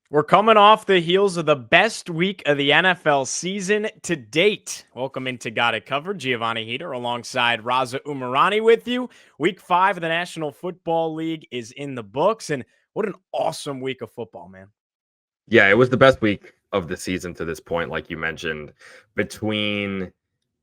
We're coming off the heels of the best week of the NFL season to date. Welcome into Got It Covered. Giovanni Heater alongside Raza Umarani with you. Week 5 of the National Football League is in the books, and what an awesome week of football, man. Yeah, it was the best week of the season to this point, like you mentioned, between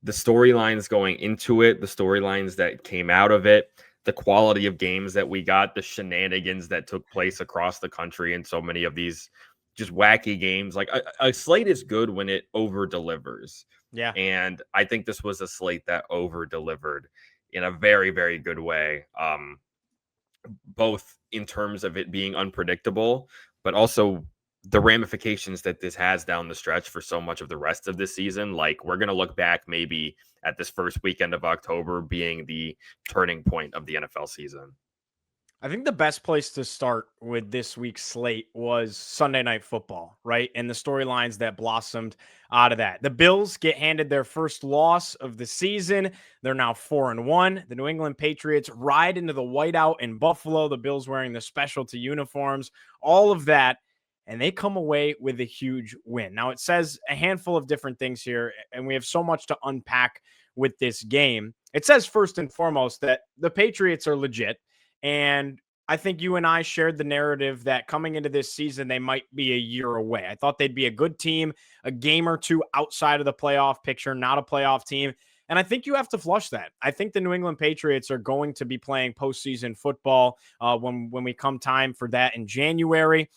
the storylines going into it, the storylines that came out of it, the quality of games that we got, the shenanigans that took place across the country in so many of these just wacky games. Like a slate is good when it over delivers. Yeah. And I think this was a slate that over delivered in a very, very good way. Both in terms of it being unpredictable, but also the ramifications that this has down the stretch for so much of the rest of this season. Like, we're going to look back maybe at this first weekend of October being the turning point of the NFL season. I think the best place to start with this week's slate was Sunday Night Football, right? And the storylines that blossomed out of that. The Bills get handed their first loss of the season. They're now 4-1. The New England Patriots ride into the whiteout in Buffalo. The Bills wearing the specialty uniforms, all of that. And they come away with a huge win. Now, it says a handful of different things here, and we have so much to unpack with this game. It says, first and foremost, that the Patriots are legit. And I think you and I shared the narrative that coming into this season, they might be a year away. I thought they'd be a good team, a game or two outside of the playoff picture, not a playoff team. And I think you have to flush that. I think the New England Patriots are going to be playing postseason football when we come time for that in January.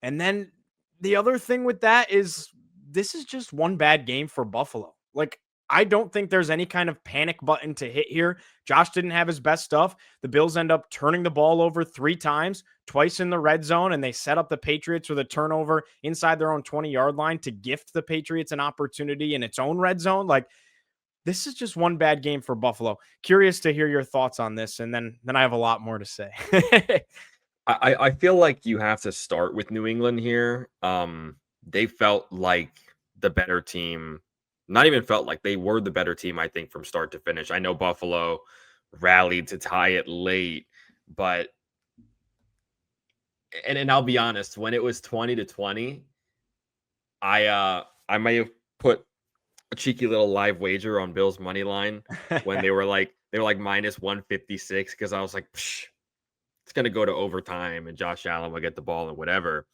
And then the other thing with that is this is just one bad game for Buffalo. Like, I don't think there's any kind of panic button to hit here. Josh didn't have his best stuff. The Bills end up turning the ball over 3 times, twice in the red zone, and they set up the Patriots with a turnover inside their own 20-yard line to gift the Patriots an opportunity in its own red zone. Like, this is just one bad game for Buffalo. Curious to hear your thoughts on this, and then I have a lot more to say. I feel like you have to start with New England here. They felt like the better team. Not even felt like, they were the better team, I think, from start to finish. I know Buffalo rallied to tie it late, but and I'll be honest, when it was 20-20, I may have put a cheeky little live wager on Bills money line when they were like minus 156, because I was like, psh, it's going to go to overtime and Josh Allen will get the ball and whatever.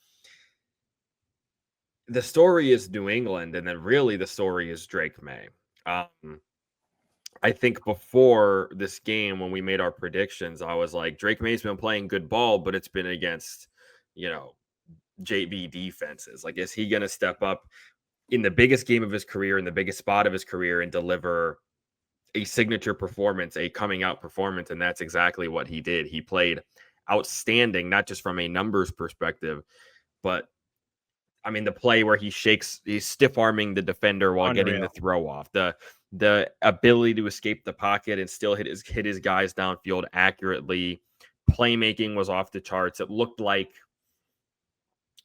The story is New England, and then really the story is Drake Maye. I think before this game, when we made our predictions, I was like, Drake Maye's been playing good ball, but it's been against, JV defenses. Like, is he going to step up in the biggest game of his career, in the biggest spot of his career, and deliver a signature performance, a coming out performance? And that's exactly what he did. He played outstanding, not just from a numbers perspective, but I mean, the play where he's stiff arming the defender while getting the throw off, the ability to escape the pocket and still hit his guys downfield accurately. Playmaking was off the charts. It looked like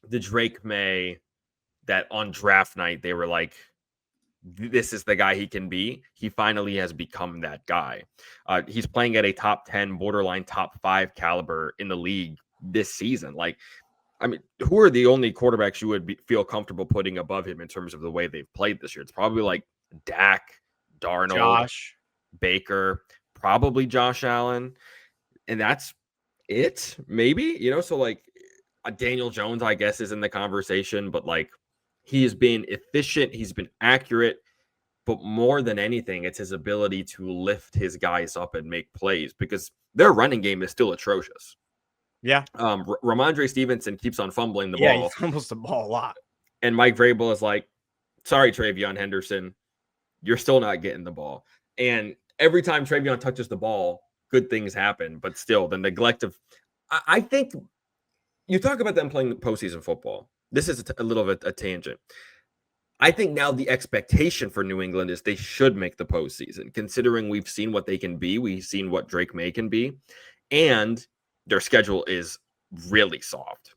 the Drake Maye that on draft night they were like, this is the guy he can be. He finally has become that guy. He's playing at a top 10, borderline top 5 caliber in the league this season. Like, I mean, who are the only quarterbacks you would feel comfortable putting above him in terms of the way they've played this year? It's probably like Dak, Darnold, Josh, Baker, probably Josh Allen. And that's it, maybe, so like Daniel Jones, I guess, is in the conversation, but like, he has been efficient. He's been accurate. But more than anything, it's his ability to lift his guys up and make plays, because their running game is still atrocious. yeah. Ramondre Stevenson keeps on fumbling the Yeah, ball. he fumbles the ball a lot. And Mike Vrabel is like, sorry, Travion Henderson, you're still not getting the ball. And every time Travion touches the ball, good things happen. But still, the neglect of, I think you talk about them playing postseason football. This is a little bit a tangent. I think now the expectation for New England is they should make the postseason, considering we've seen what they can be. We've seen what Drake Maye can be. And their schedule is really soft.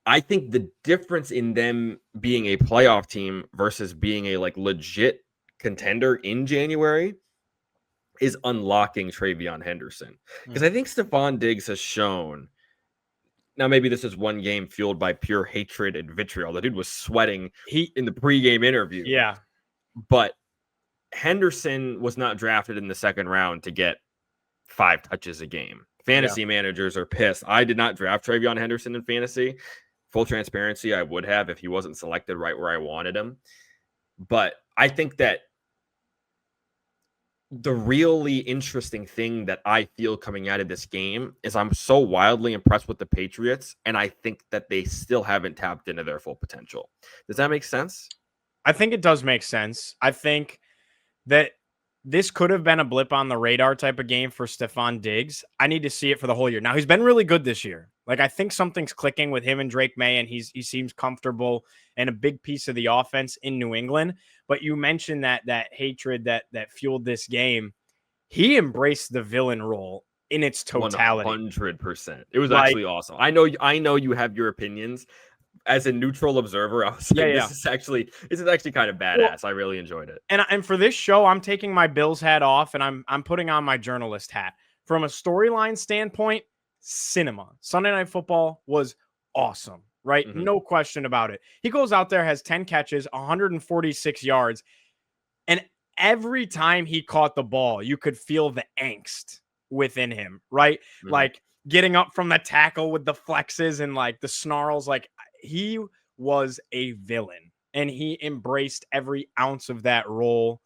I think the difference in them being a playoff team versus being a like legit contender in January is unlocking Travion Henderson. Because I think Stephon Diggs has shown, Now, maybe this is one game fueled by pure hatred and vitriol. The dude was sweating He, in the pregame interview. yeah, But Henderson was not drafted in the second round to get 5 touches a game. Fantasy managers are pissed. I did not draft Travion Henderson in fantasy. Full transparency, I would have if he wasn't selected right where I wanted him. But I think that the really interesting thing that I feel coming out of this game is I'm so wildly impressed with the Patriots, and I think that they still haven't tapped into their full potential. Does that make sense? I think it does make sense. I think that this could have been a blip on the radar type of game for Stephon Diggs. I need to see it for the whole year. Now, he's been really good this year. Like, I think something's clicking with him and Drake Maye, and he seems comfortable and a big piece of the offense in New England. But you mentioned that hatred that fueled this game. He embraced the villain role in its totality. 100%. It was actually awesome. I know you have your opinions. As a neutral observer, I was like, this is actually kind of badass. I really enjoyed it. And for this show, I'm taking my Bills hat off and I'm putting on my journalist hat. From a storyline standpoint, cinema. Sunday Night Football was awesome, right? Mm-hmm. No question about it. He goes out there, has 10 catches, 146 yards, and every time he caught the ball, you could feel the angst within him, right? Mm-hmm. Like getting up from the tackle with the flexes and like the snarls. Like, he was a villain and he embraced every ounce of that role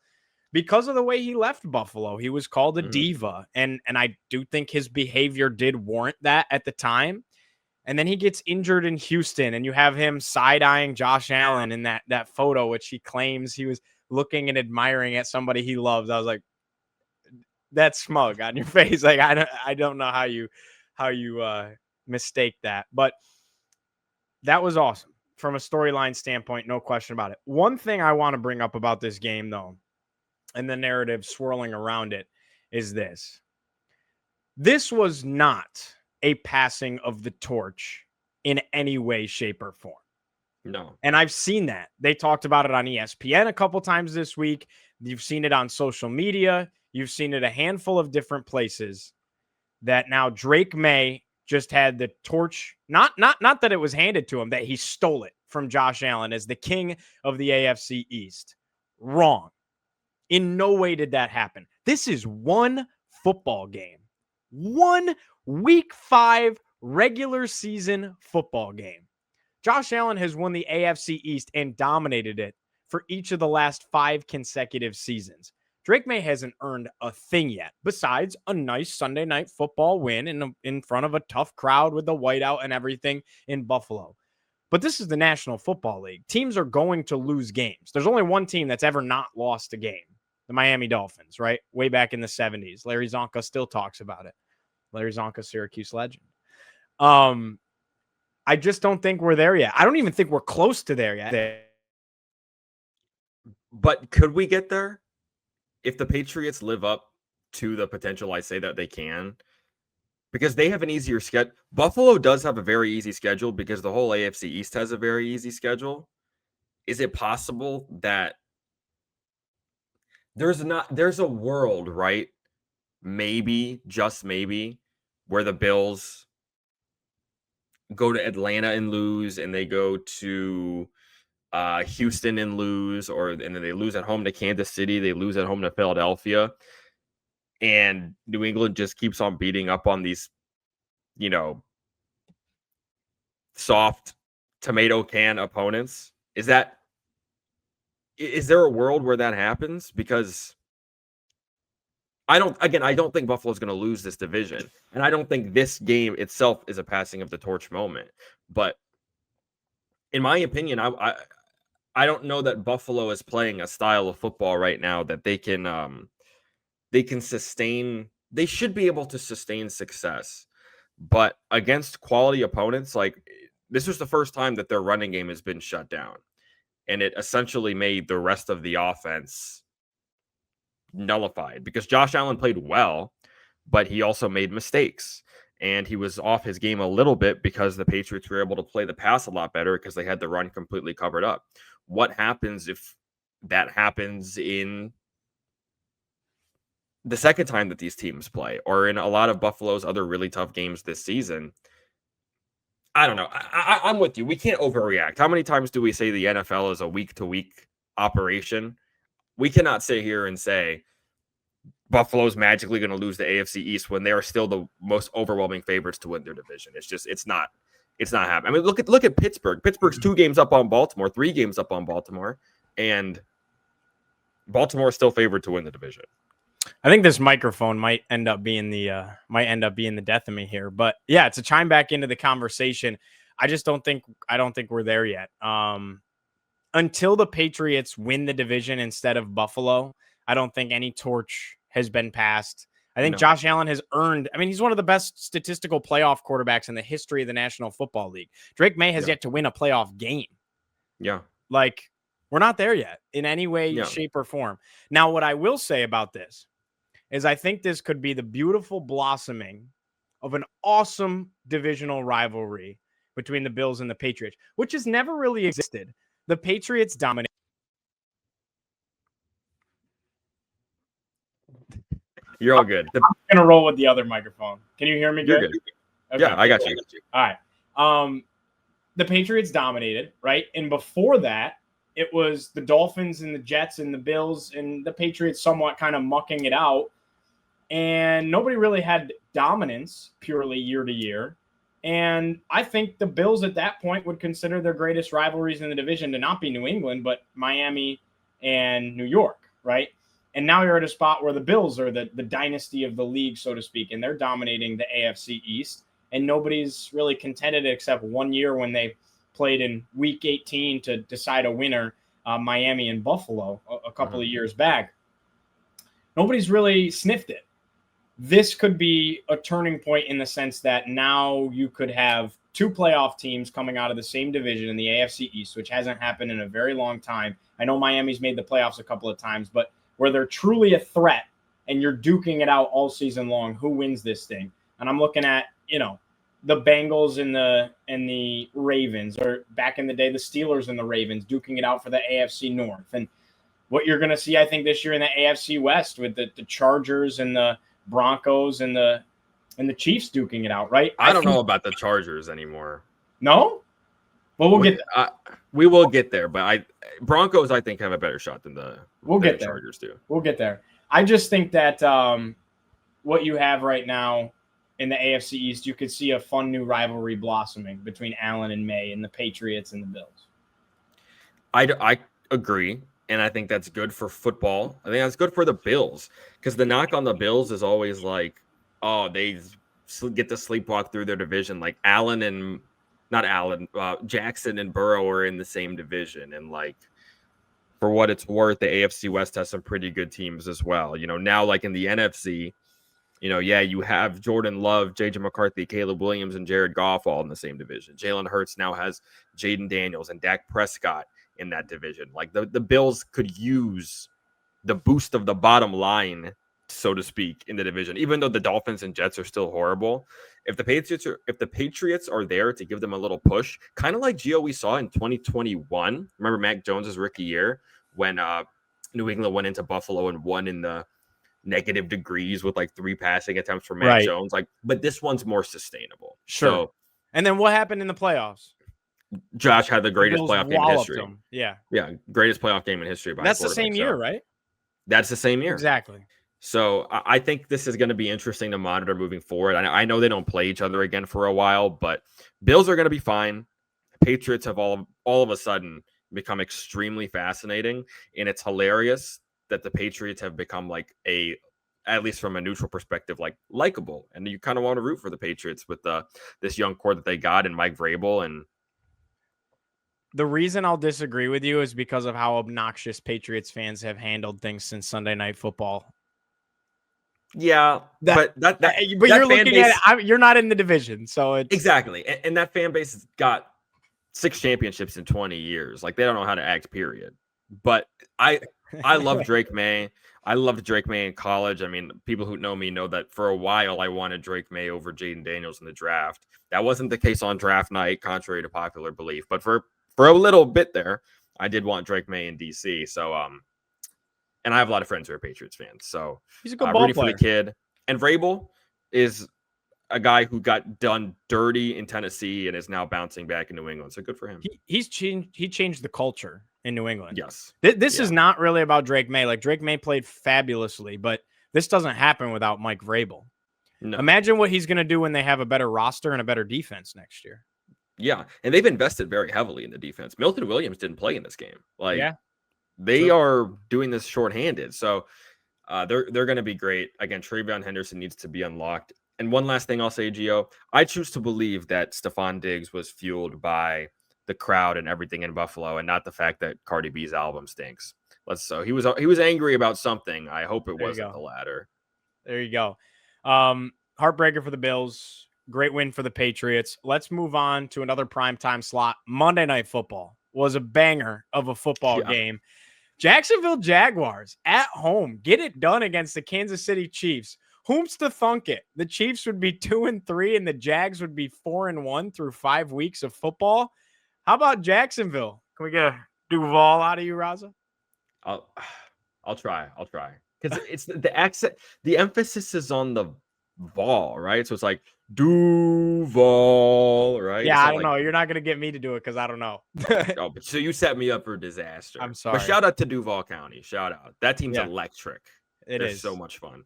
because of the way he left Buffalo. He was called a diva, and I do think his behavior did warrant that at the time. And then he gets injured in Houston, and you have him side-eyeing Josh Allen in that photo, which he claims he was looking and admiring at somebody he loves. I was like, that's smug on your face. Like, I don't know how you mistake that, but that was awesome from a storyline standpoint. No question about it. One thing I want to bring up about this game, though, and the narrative swirling around it, is this. This was not a passing of the torch in any way, shape, or form. No. And I've seen that. They talked about it on ESPN a couple times this week. You've seen it on social media. You've seen it a handful of different places that now Drake Maye just had the torch, not that it was handed to him, that he stole it from Josh Allen as the king of the AFC East. Wrong. In no way did that happen. This is one football game. One week 5 regular season football game. Josh Allen has won the AFC East and dominated it for each of the last 5 consecutive seasons. Drake Maye hasn't earned a thing yet, besides a nice Sunday Night Football win in front of a tough crowd with the whiteout and everything in Buffalo. But this is the National Football League. Teams are going to lose games. There's only one team that's ever not lost a game, the Miami Dolphins, right? Way back in the 70s. Larry Zonka still talks about it. Larry Zonka, Syracuse legend. I just don't think we're there yet. I don't even think we're close to there yet. But could we get there? If the Patriots live up to the potential I say that they can, because they have an easier schedule. Buffalo does have a very easy schedule because the whole AFC East has a very easy schedule. Is it possible that there's a world, right? Maybe, just maybe, where the Bills go to Atlanta and lose, and they go to Houston and lose, and then they lose at home to Kansas City, they lose at home to Philadelphia, and New England just keeps on beating up on these, soft tomato can opponents. Is there a world where that happens? Because I don't think Buffalo's going to lose this division, and I don't think this game itself is a passing of the torch moment. But in my opinion, I don't know that Buffalo is playing a style of football right now that they can sustain. They should be able to sustain success, but against quality opponents, like this was the first time that their running game has been shut down, and it essentially made the rest of the offense nullified because Josh Allen played well, but he also made mistakes. And he was off his game a little bit because the Patriots were able to play the pass a lot better because they had the run completely covered up. What happens if that happens in the second time that these teams play, or in a lot of Buffalo's other really tough games this season? I don't know. I'm with you. We can't overreact. How many times do we say the NFL is a week-to-week operation? We cannot sit here and say Buffalo's magically going to lose the AFC East when they are still the most overwhelming favorites to win their division. It's not happening. I mean, look at Pittsburgh. Pittsburgh's 2 games up on Baltimore, 3 games up on Baltimore, and Baltimore is still favored to win the division. I think this microphone might end up being the death of me here, but yeah, to chime back into the conversation, I don't think we're there yet. Until the Patriots win the division instead of Buffalo, I don't think any torch has been passed. I think Josh Allen has earned. I mean, he's one of the best statistical playoff quarterbacks in the history of the National Football League. Drake Maye has yet to win a playoff game. Yeah, like we're not there yet in any way, shape, or form. Now, what I will say about this is I think this could be the beautiful blossoming of an awesome divisional rivalry between the Bills and the Patriots, which has never really existed. The Patriots dominate. You're all good. I'm going to roll with the other microphone. Can you hear me? You're good. Okay. Yeah, I got you. All right. The Patriots dominated, right? And before that, it was the Dolphins and the Jets and the Bills and the Patriots somewhat kind of mucking it out. And nobody really had dominance purely year to year. And I think the Bills at that point would consider their greatest rivalries in the division to not be New England, but Miami and New York, right? And now you're at a spot where the Bills are the dynasty of the league, so to speak, and they're dominating the AFC East. And nobody's really contended except one year when they played in Week 18 to decide a winner, Miami and Buffalo, a couple of years back. Nobody's really sniffed it. This could be a turning point in the sense that now you could have 2 playoff teams coming out of the same division in the AFC East, which hasn't happened in a very long time. I know Miami's made the playoffs a couple of times, but where they're truly a threat and you're duking it out all season long, who wins this thing? And I'm looking at, the Bengals and the Ravens, or back in the day, the Steelers and the Ravens duking it out for the AFC North. And what you're going to see, I think, this year in the AFC West with the Chargers and the Broncos and the Chiefs duking it out, right? I don't know about the Chargers anymore. No? Well, we'll get there. We will get there, but Broncos, I think, have a better shot than the Chargers do. We'll get there. I just think that what you have right now in the AFC East, you could see a fun new rivalry blossoming between Allen and Maye and the Patriots and the Bills. I agree, and I think that's good for football. I think that's good for the Bills, because the knock on the Bills is always like, oh, they get to sleepwalk through their division. Like Jackson and Burrow are in the same division, and like, for what it's worth, the AFC West has some pretty good teams as well. Now like in the NFC, you have Jordan Love, JJ McCarthy, Caleb Williams, and Jared Goff all in the same division. Jalen Hurts now has Jaden Daniels and Dak Prescott in that division. Like the Bills could use the boost of the bottom line, so to speak, in the division, even though the Dolphins and Jets are still horrible. If the Patriots are there to give them a little push, kind of like Gio we saw in 2021. Remember Mac Jones's rookie year when New England went into Buffalo and won in the negative degrees with like 3 passing attempts for Mac Jones. But this one's more sustainable. Sure. So, and then what happened in the playoffs? Josh had the greatest playoff game in history. Yeah, greatest playoff game in history. That's the same year, right? That's the same year. Exactly. So I think this is going to be interesting to monitor moving forward. I know they don't play each other again for a while, but Bills are going to be fine. Patriots have all of a sudden become extremely fascinating, and it's hilarious that the Patriots have become like at least from a neutral perspective, like likable, and you kind of want to root for the Patriots with this young core that they got and Mike Vrabel. And the reason I'll disagree with you is because of how obnoxious Patriots fans have handled things since Sunday Night Football. Yeah, but you're looking at it. You're not in the division, so it's exactly. And that fan base has got 6 championships in 20 years. Like, they don't know how to act. Period. But I love Drake Maye. I loved Drake Maye in college. I mean, people who know me know that for a while I wanted Drake Maye over Jaden Daniels in the draft. That wasn't the case on draft night, contrary to popular belief. But for a little bit there, I did want Drake Maye in DC. So and I have a lot of friends who are Patriots fans. So he's a good ball player. For the kid. And Vrabel is, a guy who got done dirty in Tennessee and is now bouncing back in New England. So good for him. He changed the culture in New England. Yes. This is not really about Drake Maye. Like, Drake Maye played fabulously, but this doesn't happen without Mike Vrabel. No. Imagine what he's going to do when they have a better roster and a better defense next year. Yeah, and they've invested very heavily in the defense. Milton Williams didn't play in this game. Like, they True. are doing this shorthanded. So they're going to be great. Again, Travion Henderson needs to be unlocked. And one last thing I'll say, Gio, I choose to believe that Stephon Diggs was fueled by the crowd and everything in Buffalo, and not the fact that Cardi B's album stinks. He was angry about something. I hope it wasn't the latter. There you go. Heartbreaker for the Bills. Great win for the Patriots. Let's move on to another primetime slot. Monday Night Football was a banger of a football game. Jacksonville Jaguars at home get it done against the Kansas City Chiefs. Whom's to thunk it? The Chiefs would be 2-3 and the Jags would be 4-1 through 5 weeks of football. How about Jacksonville? Can we get a Duval out of you, Raza? I'll try. Because it's the accent, the emphasis is on the Vol, right? So it's like Duval, right? Yeah, I don't know. You're not going to get me to do it because I don't know. So you set me up for disaster. I'm sorry. But shout out to Duval County. Shout out. That team's electric. They're so much fun.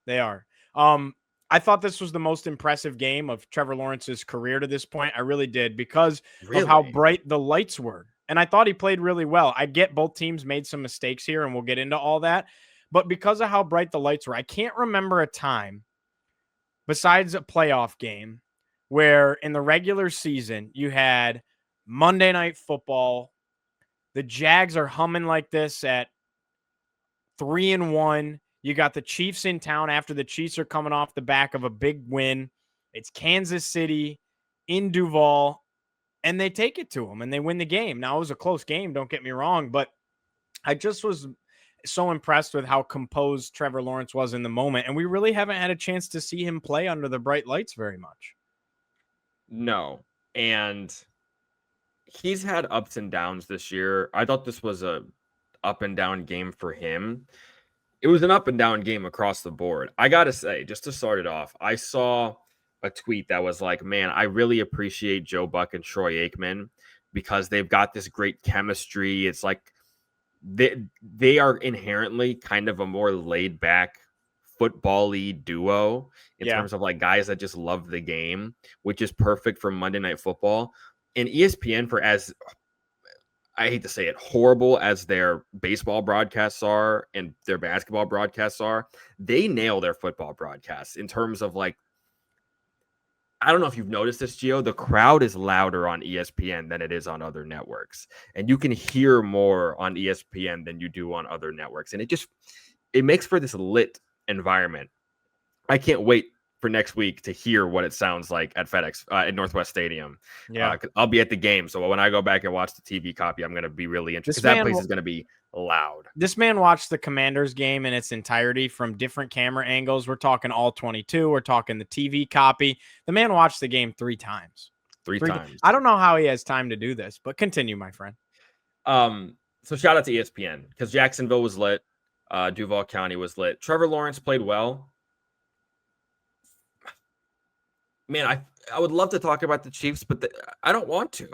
They are. I thought this was the most impressive game of Trevor Lawrence's career to this point. I really did because of how bright the lights were. And I thought he played really well. I get both teams made some mistakes here, and we'll get into all that. But because of how bright the lights were, I can't remember a time besides a playoff game where in the regular season you had Monday Night Football. The Jags are humming like this at 3-1. You got the Chiefs in town after the Chiefs are coming off the back of a big win. It's Kansas City in Duval, and they take it to them and they win the game. Now, it was a close game, don't get me wrong, but I just was so impressed with how composed Trevor Lawrence was in the moment. And we really haven't had a chance to see him play under the bright lights very much. No. And he's had ups and downs this year. I thought this was a up and down game for him. It was an up and down game across the board. I got to say, just to start it off, I saw a tweet that was like, man, I really appreciate Joe Buck and Troy Aikman because they've got this great chemistry. It's like, they are inherently kind of a more laid back football-y duo in terms of like guys that just love the game, which is perfect for Monday Night Football. And ESPN, for as I hate to say it, horrible as their baseball broadcasts are and their basketball broadcasts are, they nail their football broadcasts in terms of like, I don't know if you've noticed this, Gio. The crowd is louder on ESPN than it is on other networks. And you can hear more on ESPN than you do on other networks. And it makes for this lit environment. I can't wait for next week to hear what it sounds like at FedEx, at Northwest Stadium. Yeah. I'll be at the game. So when I go back and watch the TV copy, I'm going to be really interested. That place is going to be loud. This man watched the Commanders game in its entirety from different camera angles. We're talking all 22. We're talking the TV copy. The man watched the game 3 times. Three times. I don't know how he has time to do this, but continue, my friend. So shout out to ESPN because Jacksonville was lit. Duval County was lit. Trevor Lawrence played well. Man, I would love to talk about the Chiefs, but I don't want to.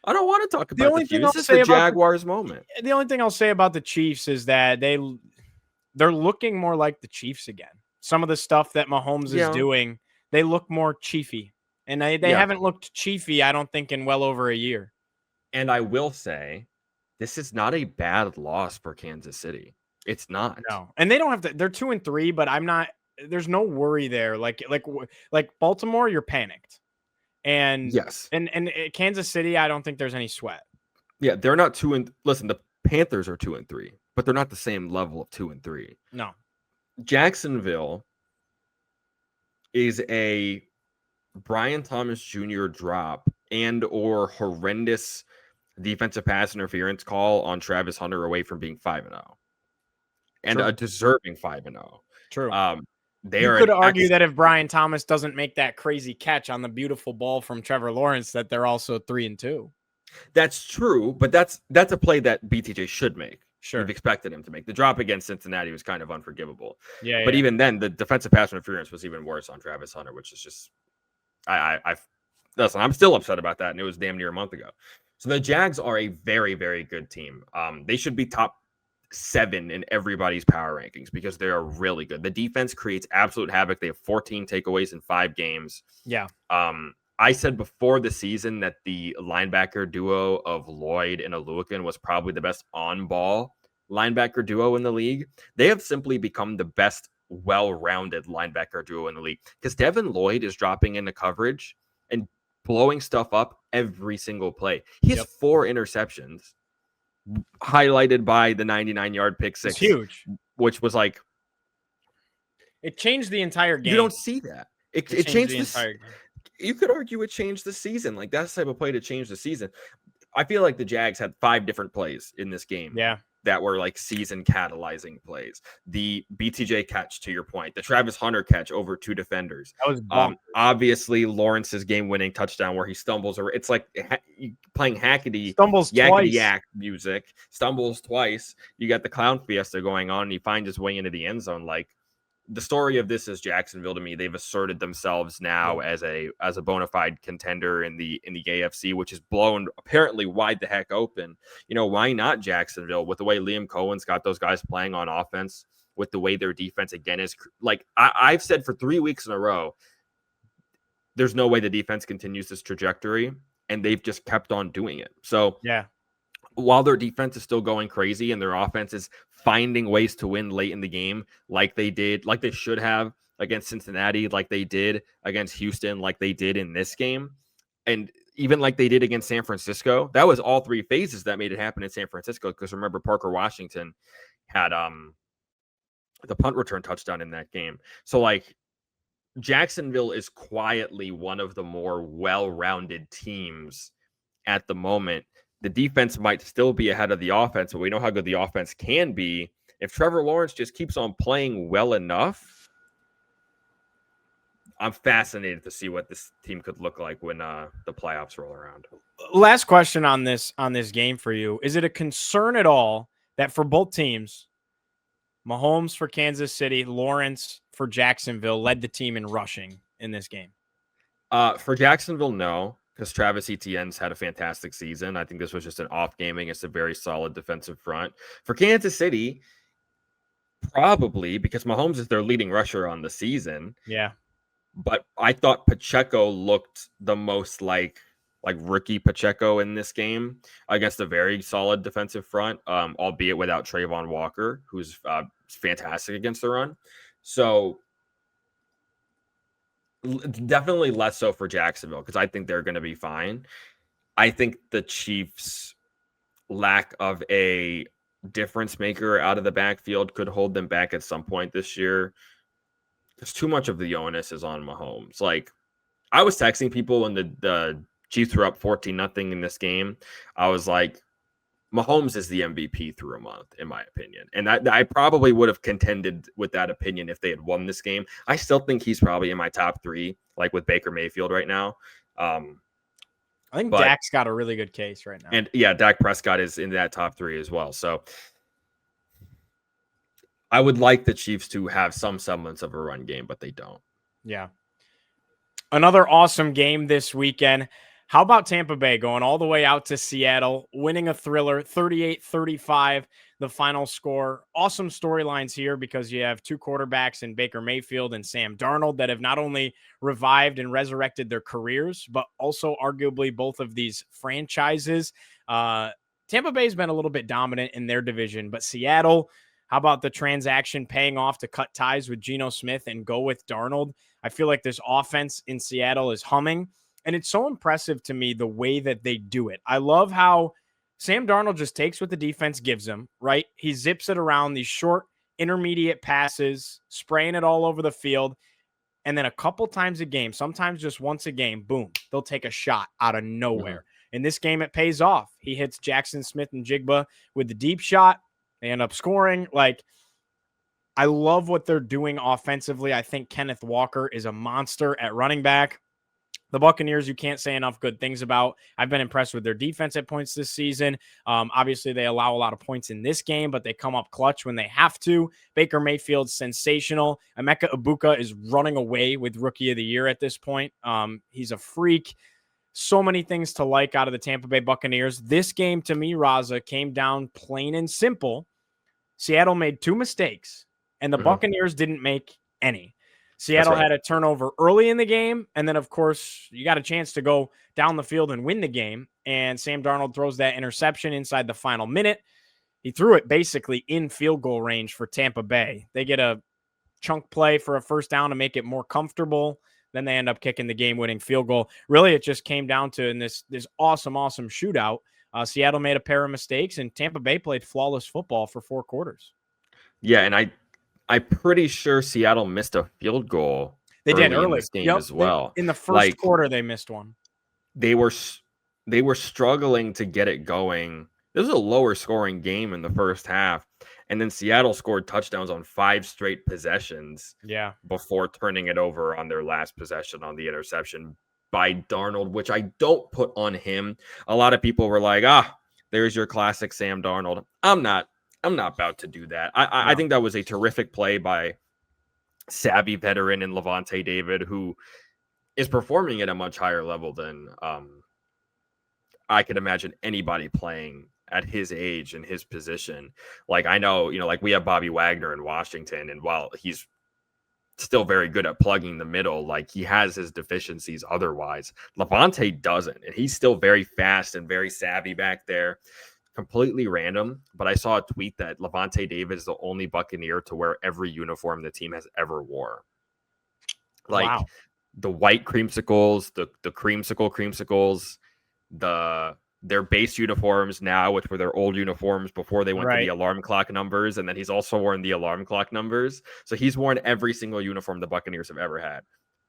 I don't want to talk about the Chiefs. This is the Jaguars moment. The only thing I'll say about the Chiefs is that they're looking more like the Chiefs again. Some of the stuff that Mahomes is doing, they look more Chiefy. And they haven't looked Chiefy, I don't think, in well over a year. And I will say, this is not a bad loss for Kansas City. It's not. No. And they don't have to. They're 2-3, but I'm not. There's no worry there. Like Baltimore, you're panicked. And yes. And Kansas City, I don't think there's any sweat. Yeah, they're not 2 listen, the Panthers are 2-3, but they're not the same level of 2-3. No. Jacksonville is a Brian Thomas Jr. drop and or horrendous defensive pass interference call on Travis Hunter away from being 5-0. And a deserving 5-0. True. You could argue that if Brian Thomas doesn't make that crazy catch on the beautiful ball from Trevor Lawrence, that they're also 3-2. That's true, but that's a play that BTJ should make. Sure. We've expected him to make. The drop against Cincinnati was kind of unforgivable. Yeah. But even then, the defensive pass interference was even worse on Travis Hunter, which is just Listen, I'm still upset about that, and it was damn near a month ago. So the Jags are a very, very good team. They should be top 7 in everybody's power rankings because they are really good. The defense creates absolute havoc. They have 14 takeaways in 5 games. Yeah. I said before the season that the linebacker duo of Lloyd and Aluakin was probably the best on-ball linebacker duo in the league. They have simply become the best well-rounded linebacker duo in the league because Devin Lloyd is dropping into coverage and blowing stuff up every single play. He has 4 interceptions, highlighted by the 99-yard pick six. It's huge. Which was like... It changed the entire game. You don't see that. It changed the entire game. You could argue it changed the season. Like, that's the type of play to change the season. I feel like the Jags had 5 different plays in this game. Yeah. That were like season catalyzing plays. The BTJ catch, to your point, the Travis Hunter catch over 2 defenders. That was obviously Lawrence's game-winning touchdown where he stumbles over. It's like playing hackety, stumbles twice. Yak music, stumbles twice. You got the clown fiesta going on, and he finds his way into the end zone. Like, the story of this is Jacksonville to me. They've asserted themselves now as a bona fide contender in the AFC, which is blown apparently wide the heck open. You know, why not Jacksonville with the way Liam Cohen's got those guys playing on offense, with the way their defense again is like I've said for 3 weeks in a row, there's no way the defense continues this trajectory, and they've just kept on doing it. So yeah, while their defense is still going crazy and their offense is finding ways to win late in the game, like they did, like they should have against Cincinnati, like they did against Houston, like they did in this game, and even like they did against San Francisco. That was all 3 phases that made it happen in San Francisco, because remember, Parker Washington had the punt return touchdown in that game. So like, Jacksonville is quietly one of the more well-rounded teams at the moment. The defense might still be ahead of the offense, but we know how good the offense can be. If Trevor Lawrence just keeps on playing well enough, I'm fascinated to see what this team could look like when the playoffs roll around. Last question on this game for you. Is it a concern at all that for both teams, Mahomes for Kansas City, Lawrence for Jacksonville, led the team in rushing in this game? For Jacksonville, no. Because Travis Etienne's had a fantastic season. I think this was just an off game against a very solid defensive front. For Kansas City, probably, because Mahomes is their leading rusher on the season. Yeah. But I thought Pacheco looked the most like rookie Pacheco in this game against a very solid defensive front, albeit without Trayvon Walker, who's fantastic against the run. So definitely less so for Jacksonville, because I think they're going to be fine. I think the Chiefs' lack of a difference maker out of the backfield could hold them back at some point this year. There's too much of the onus is on Mahomes. Like, I was texting people when the Chiefs were up 14-0 in this game. I was like, Mahomes is the MVP through a month, in my opinion. And I probably would have contended with that opinion if they had won this game. I still think he's probably in my top 3, like with Baker Mayfield right now. I think Dak's got a really good case right now. And yeah, Dak Prescott is in that top 3 as well. So I would like the Chiefs to have some semblance of a run game, but they don't. Yeah. Another awesome game this weekend. How about Tampa Bay going all the way out to Seattle, winning a thriller, 38-35, the final score. Awesome storylines here because you have 2 quarterbacks in Baker Mayfield and Sam Darnold that have not only revived and resurrected their careers, but also arguably both of these franchises. Tampa Bay's been a little bit dominant in their division, but Seattle, how about the transaction paying off to cut ties with Geno Smith and go with Darnold? I feel like this offense in Seattle is humming. And it's so impressive to me the way that they do it. I love how Sam Darnold just takes what the defense gives him, right? He zips it around these short, intermediate passes, spraying it all over the field. And then a couple times a game, sometimes just once a game, boom, they'll take a shot out of nowhere. Mm-hmm. In this game, it pays off. He hits Jackson Smith and Jigba with the deep shot. They end up scoring. Like, I love what they're doing offensively. I think Kenneth Walker is a monster at running back. The Buccaneers, you can't say enough good things about. I've been impressed with their defense at points this season. Obviously, they allow a lot of points in this game, but they come up clutch when they have to. Baker Mayfield's sensational. Emeka Ibuka is running away with Rookie of the Year at this point. He's a freak. So many things to like out of the Tampa Bay Buccaneers. This game, to me, Raza, came down plain and simple. Seattle made 2 mistakes, and the Buccaneers didn't make any. Seattle had a turnover early in the game, and then, of course, you got a chance to go down the field and win the game, and Sam Darnold throws that interception inside the final minute. He threw it basically in field goal range for Tampa Bay. They get a chunk play for a first down to make it more comfortable. Then they end up kicking the game-winning field goal. Really, it just came down to, in this awesome shootout, Seattle made a pair of mistakes, and Tampa Bay played flawless football for 4 quarters. Yeah, and I'm pretty sure Seattle missed a field goal. They did early in this game as well. In the first quarter, they missed one. They were struggling to get it going. This was a lower scoring game in the first half, and then Seattle scored touchdowns on 5 straight possessions. Yeah, before turning it over on their last possession on the interception by Darnold, which I don't put on him. A lot of people were like, there's your classic Sam Darnold. I'm not about to do that. I think that was a terrific play by savvy veteran in Lavonte David, who is performing at a much higher level than I could imagine anybody playing at his age and his position. Like, I know, like we have Bobby Wagner in Washington, and while he's still very good at plugging the middle, like he has his deficiencies otherwise. Lavonte doesn't, and he's still very fast and very savvy back there. Completely random, but I saw a tweet that Lavonte David is the only Buccaneer to wear every uniform the team has ever wore. Like the white creamsicles, the creamsicles, their base uniforms now, which were their old uniforms before they went to the alarm clock numbers, and then he's also worn the alarm clock numbers. So he's worn every single uniform the Buccaneers have ever had.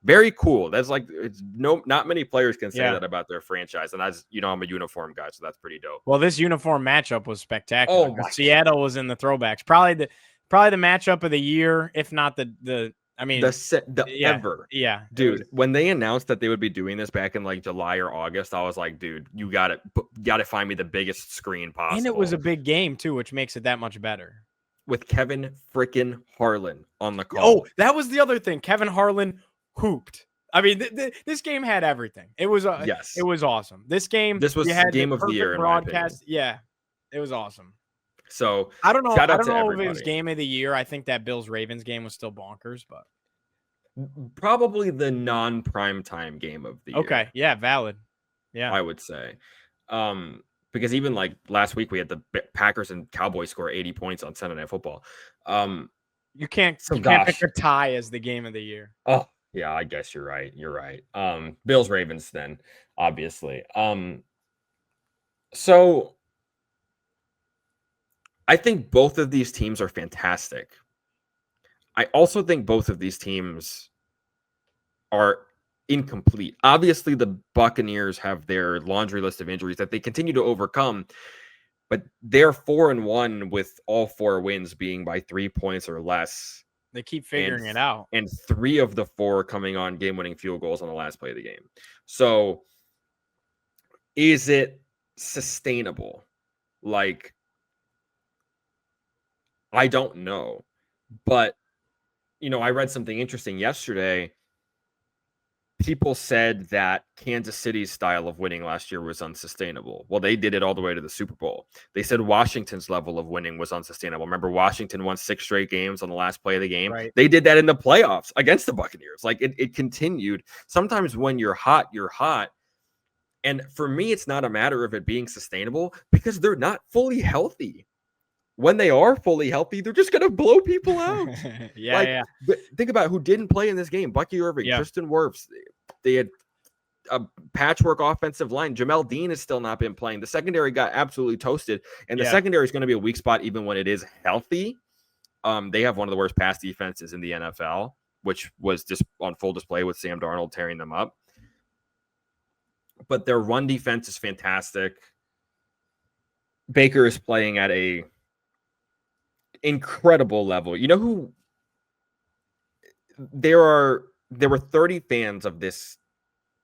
Very cool. That's like, not many players can say that about their franchise. And I'm a uniform guy, so that's pretty dope. Well, this uniform matchup was spectacular. Oh my Seattle God. Was in the throwbacks. Probably the matchup of the year, if not the ever. Yeah. Dude, when they announced that they would be doing this back in like July or August, I was like, dude, you got to find me the biggest screen possible. And it was a big game too, which makes it that much better. With Kevin freaking Harlan on the call. Oh, that was the other thing. Kevin Harlan hooped. I mean, this game had everything. It was it was awesome. This was the game of the year in broadcast. Yeah, it was awesome. So I don't know. I don't know if it was game of the year. I think that Bills Ravens game was still bonkers, but probably the non-primetime game of the year. Okay, yeah, valid. Yeah, I would say, because even like last week we had the Packers and Cowboys score 80 points on Sunday Night Football. You can't pick a tie as the game of the year. Oh. Yeah, I guess you're right. You're right. Bills Ravens then, obviously. So I think both of these teams are fantastic. I also think both of these teams are incomplete. Obviously, the Buccaneers have their laundry list of injuries that they continue to overcome, but they're 4-1 with all 4 wins being by 3 points or less. They keep figuring it out. And 3 of the 4 coming on game-winning field goals on the last play of the game. So is it sustainable? Like, I don't know. But, I read something interesting yesterday. People said that Kansas City's style of winning last year was unsustainable. Well, they did it all the way to the Super Bowl. They said Washington's level of winning was unsustainable. Remember, Washington won 6 straight games on the last play of the game. Right. They did that in the playoffs against the Buccaneers. Like, it continued. Sometimes when you're hot, you're hot. And for me, it's not a matter of it being sustainable because they're not fully healthy. When they are fully healthy, they're just going to blow people out. Yeah. But think about who didn't play in this game. Bucky Irving, Tristan Wirfs. They had a patchwork offensive line. Jamel Dean has still not been playing. The secondary got absolutely toasted. And the secondary is going to be a weak spot even when it is healthy. They have one of the worst pass defenses in the NFL, which was just on full display with Sam Darnold tearing them up. But their run defense is fantastic. Baker is playing at a incredible level. You know who there were 30 fans of this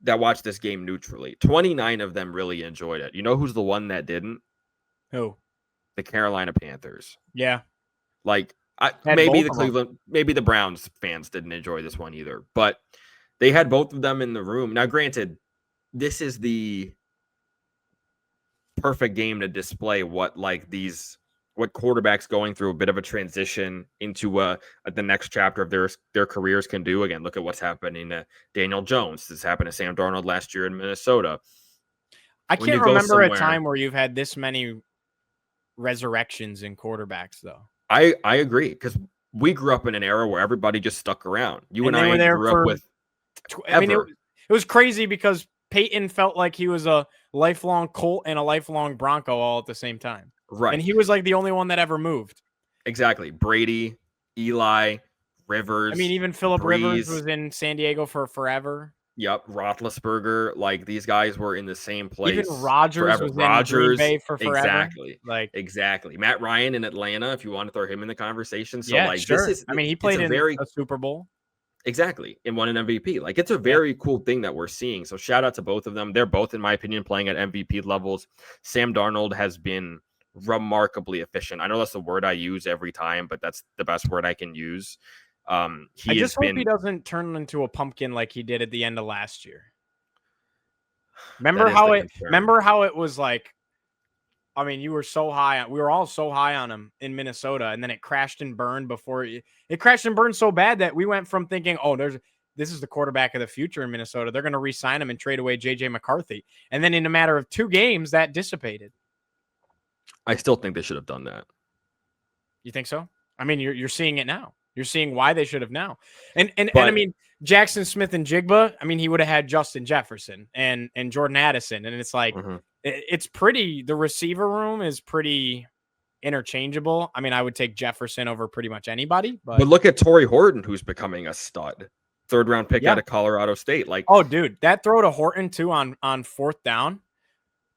that watched this game neutrally. 29 of them really enjoyed it. You know who's the one that didn't? Who? The Carolina Panthers. Yeah. Like Had both of them. maybe the Browns fans didn't enjoy this one either, but they had both of them in the room. Now, granted, this is the perfect game to display what quarterbacks going through a bit of a transition into the next chapter of their careers can do. Again, look at what's happening to Daniel Jones. This happened to Sam Darnold last year in Minnesota. I can't remember a time where you've had this many resurrections in quarterbacks, though. I agree, because we grew up in an era where everybody just stuck around. You and I grew up with. I mean, it was crazy because Peyton felt like he was a lifelong Colt and a lifelong Bronco all at the same time. Right. And he was like the only one that ever moved. Exactly. Brady, Eli, Rivers. I mean, even Phillip Rivers was in San Diego for forever. Yep. Roethlisberger. Like, these guys were in the same place. Even Rodgers was in Green Bay for forever. Exactly. Matt Ryan in Atlanta, if you want to throw him in the conversation. So, yeah, sure. He played in a Super Bowl. Exactly. And won an MVP. Like, it's a very cool thing that we're seeing. So shout out to both of them. They're both, in my opinion, playing at MVP levels. Sam Darnold has been remarkably efficient. I know that's the word I use every time, but that's the best word I can use. I just hope he doesn't turn into a pumpkin like he did at the end of last year. Remember how it was like, I mean, we were all so high on him in Minnesota, and then it crashed and burned it crashed and burned so bad that we went from thinking, oh, this is the quarterback of the future in Minnesota. They're going to re-sign him and trade away JJ McCarthy. And then in a matter of 2 games, that dissipated. I still think they should have done that. You think so? I mean, you're seeing it now. You're seing why they should have now. And I mean, Jackson Smith and Jigba, I mean, he would have had Justin Jefferson and Jordan Addison. And it's like, it's pretty, the receiver room is pretty interchangeable. I mean, I would take Jefferson over pretty much anybody. But look at Torrey Horton, who's becoming a stud. 3rd round pick out of Colorado State. Like, oh, dude, that throw to Horton too on 4th down.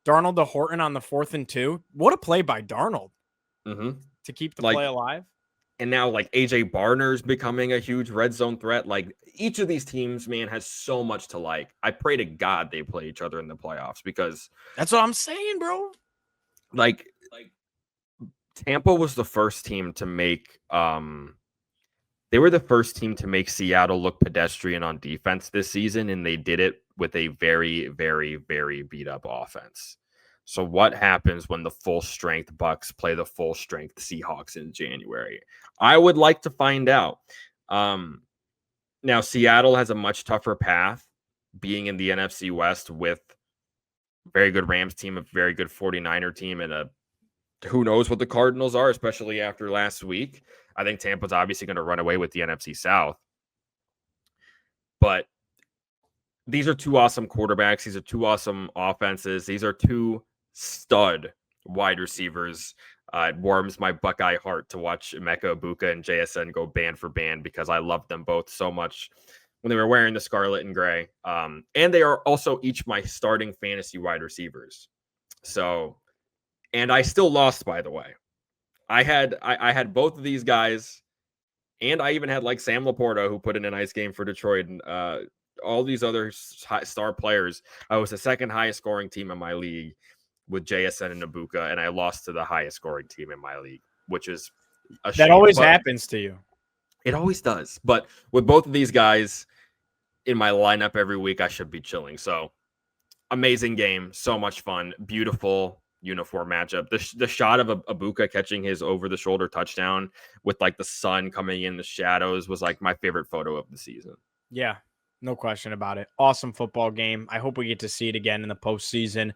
Darnold to Horton on the 4th and 2. What a play by Darnold to keep the play alive. And now, like, AJ Barner's becoming a huge red zone threat. Like, each of these teams, man, has so much to like. I pray to God they play each other in the playoffs, because that's what I'm saying, bro. Like Tampa was the first team to make they were the first team to make Seattle look pedestrian on defense this season, and they did it with a very, very, very beat up offense. So what happens when the full strength Bucs play the full strength Seahawks in January? I would like to find out. Now, Seattle has a much tougher path, being in the NFC West with a very good Rams team, a very good 49er team, and who knows what the Cardinals are, especially after last week. I think Tampa's obviously going to run away with the NFC South. But these are 2 awesome quarterbacks. These are 2 awesome offenses. These are 2 stud wide receivers. It warms my Buckeye heart to watch Emeka Egbuka and JSN go band for band, because I loved them both so much when they were wearing the scarlet and gray. And they are also each my starting fantasy wide receivers. So, and I still lost, by the way. I had both of these guys, and I even had like Sam Laporta, who put in a nice game for Detroit, and all these other star players. I was the 2nd highest scoring team in my league with JSN and Egbuka, and I lost to the highest scoring team in my league, which is a shame. That always happens to you. It always does. But with both of these guys in my lineup every week, I should be chilling. So amazing game. So much fun. Beautiful uniform matchup. The shot of Egbuka catching his over-the-shoulder touchdown with like the sun coming in the shadows was like my favorite photo of the season. Yeah, no question about it. Awesome football game. I hope we get to see it again in the postseason.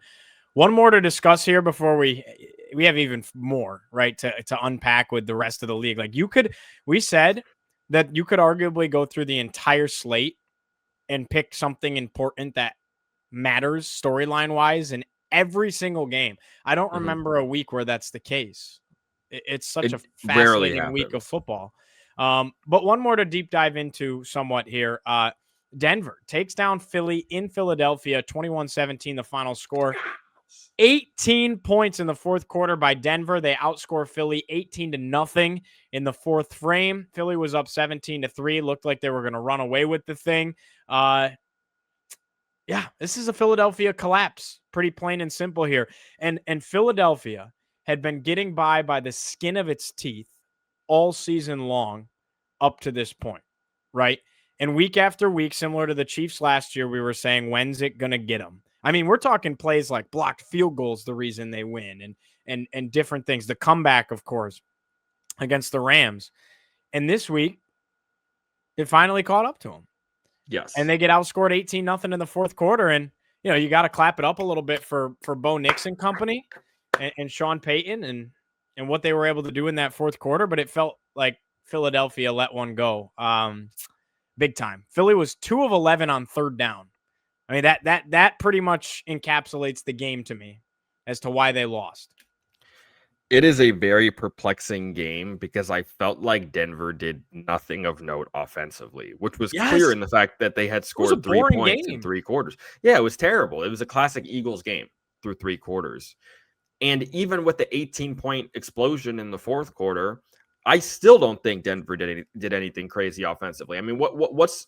One more to discuss here before we have even more, right, to unpack with the rest of the league. Like, we said that you could arguably go through the entire slate and pick something important that matters storyline wise in every single game. I don't remember a week where that's the case. It's such a fascinating week of football. But one more to deep dive into somewhat here. Denver takes down Philly in Philadelphia, 21-17, the final score. 18 points in the 4th quarter by Denver. They outscore Philly 18-0 in the 4th frame. Philly was up 17-3. Looked like they were going to run away with the thing. Yeah, Yeah, this is a Philadelphia collapse. Pretty plain and simple here. And Philadelphia had been getting by the skin of its teeth all season long up to this point, right? And week after week, similar to the Chiefs last year, we were saying, when's it going to get them? I mean, we're talking plays like blocked field goals, the reason they win, and different things. The comeback, of course, against the Rams. And this week, it finally caught up to them. Yes. And they get outscored 18-0 in the fourth quarter. And, you got to clap it up a little bit for Bo Nix and company and Sean Payton and what they were able to do in that fourth quarter. But it felt like Philadelphia let one go big time. Philly was 2 of 11 on third down. I mean, that pretty much encapsulates the game to me as to why they lost. It is a very perplexing game because I felt like Denver did nothing of note offensively, which was clear in the fact that they had scored 3 points in 3 quarters. Yeah, it was terrible. It was a classic Eagles game through 3 quarters. And even with the 18-point explosion in the fourth quarter, I still don't think Denver did anything crazy offensively. I mean, what's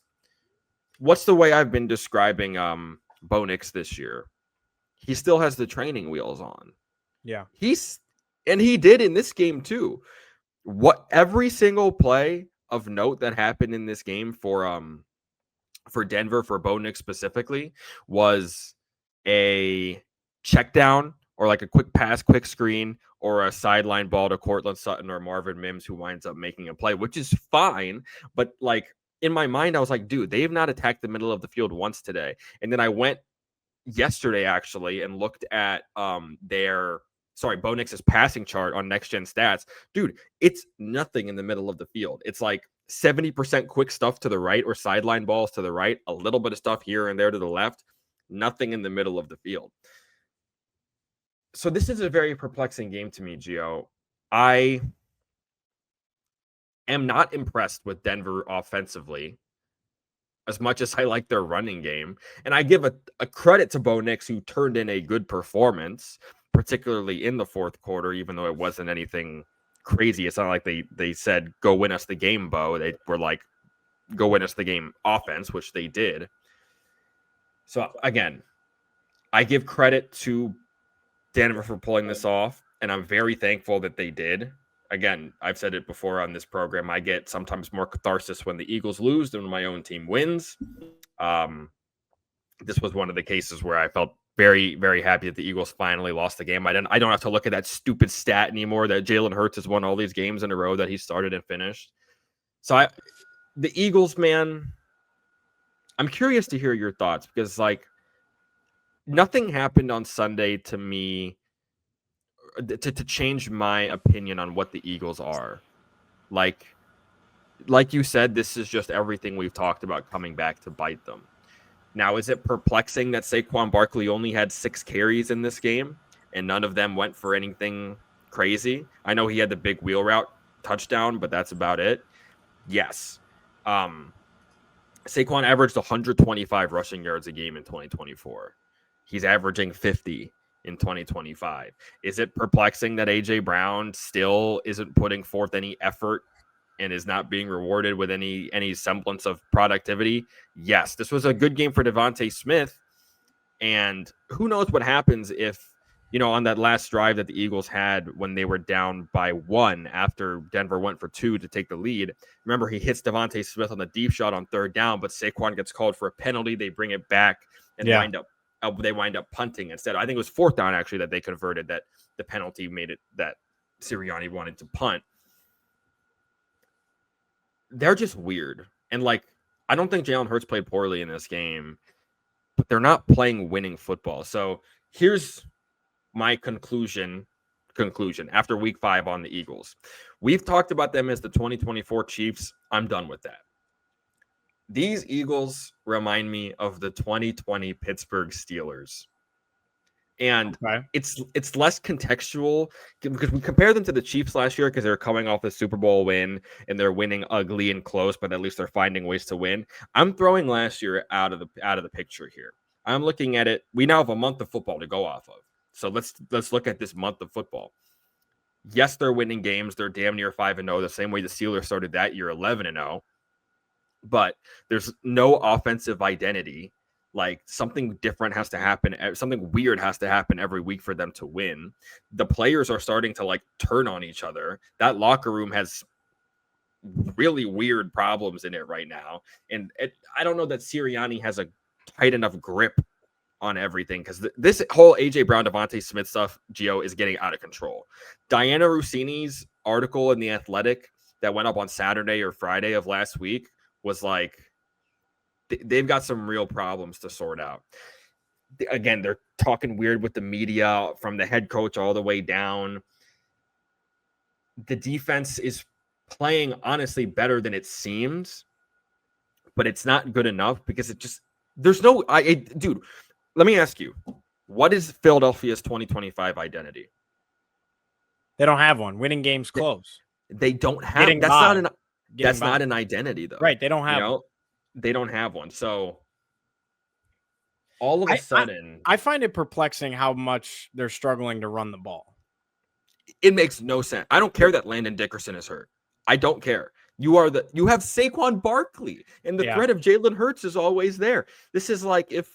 the way I've been describing Bo Nix this year? He still has the training wheels on. Yeah. And he did in this game too. Every single play of note that happened in this game for Denver, for Bo Nix specifically, was a check down or like a quick pass, quick screen, or a sideline ball to Cortland Sutton or Marvin Mims, who winds up making a play, which is fine. But like in my mind, I was like, dude, they have not attacked the middle of the field once today. And then I went yesterday actually and looked at Bo Nix's passing chart on Next Gen Stats. Dude, it's nothing in the middle of the field. It's like 70% quick stuff to the right or sideline balls to the right, a little bit of stuff here and there to the left, nothing in the middle of the field. So this is a very perplexing game to me, Gio. I am not impressed with Denver offensively as much as I like their running game. And I give a credit to Bo Nix, who turned in a good performance, particularly in the fourth quarter, even though it wasn't anything crazy. It's not like they said, go win us the game, Bo. They were like, go win us the game offense, which they did. So again, I give credit to Denver for pulling this off, and I'm very thankful that they did. Again, I've said it before on this program, I get sometimes more catharsis when the Eagles lose than when my own team wins. This was one of the cases where I felt very, very happy that the Eagles finally lost the game. I don't have to look at that stupid stat anymore that Jalen Hurts has won all these games in a row that he started and finished. So the Eagles, man, I'm curious to hear your thoughts because like nothing happened on Sunday to me to change my opinion on what the Eagles are. Like you said, this is just everything we've talked about coming back to bite them. Now, is it perplexing that Saquon Barkley only had 6 carries in this game and none of them went for anything crazy? I know he had the big wheel route touchdown, but that's about it. Yes. Saquon averaged 125 rushing yards a game in 2024. He's averaging 50 in 2025. Is it perplexing that A.J. Brown still isn't putting forth any effort and is not being rewarded with any semblance of productivity? Yes, this was a good game for Devontae Smith. And who knows what happens if, on that last drive that the Eagles had when they were down by 1 after Denver went for 2 to take the lead. Remember, he hits Devontae Smith on the deep shot on third down, but Saquon gets called for a penalty. They bring it back and they wind up punting instead. I think it was fourth down, actually, that they converted, that the penalty made it that Sirianni wanted to punt. They're just weird. And, like, I don't think Jalen Hurts played poorly in this game, but they're not playing winning football. So here's my conclusion after week 5 on the Eagles. We've talked about them as the 2024 Chiefs. I'm done with that. These Eagles remind me of the 2020 Pittsburgh Steelers. And it's less contextual because we compare them to the Chiefs last year because they're coming off a Super Bowl win and they're winning ugly and close, but at least they're finding ways to win. I'm throwing last year out of the picture here. I'm looking at it. We now have a month of football to go off of. So let's look at this month of football. Yes, they're winning games. They're damn near 5-0, the same way the Steelers started that year, 11-0. But there's no offensive identity. Like something different has to happen. Something weird has to happen every week for them to win. The players are starting to like turn on each other. That locker room has really weird problems in it right now. And I don't know that Sirianni has a tight enough grip on everything, because this whole AJ Brown, Devontae Smith stuff, Gio, is getting out of control. Diana Rossini's article in The Athletic that went up on Saturday or Friday of last week was like, they've got some real problems to sort out. Again, they're talking weird with the media from the head coach all the way down. The defense is playing honestly better than it seems, but it's not good enough because it just, there's no, dude, let me ask you, what is Philadelphia's 2025 identity? They don't have one. Winning games close. They don't have. That's not an identity though. Right. They don't have. They don't have one. So all of a sudden, I find it perplexing how much they're struggling to run the ball. It makes no sense. I don't care that Landon Dickerson is hurt. I don't care. You have Saquon Barkley, and the threat of Jalen Hurts is always there. This is like it's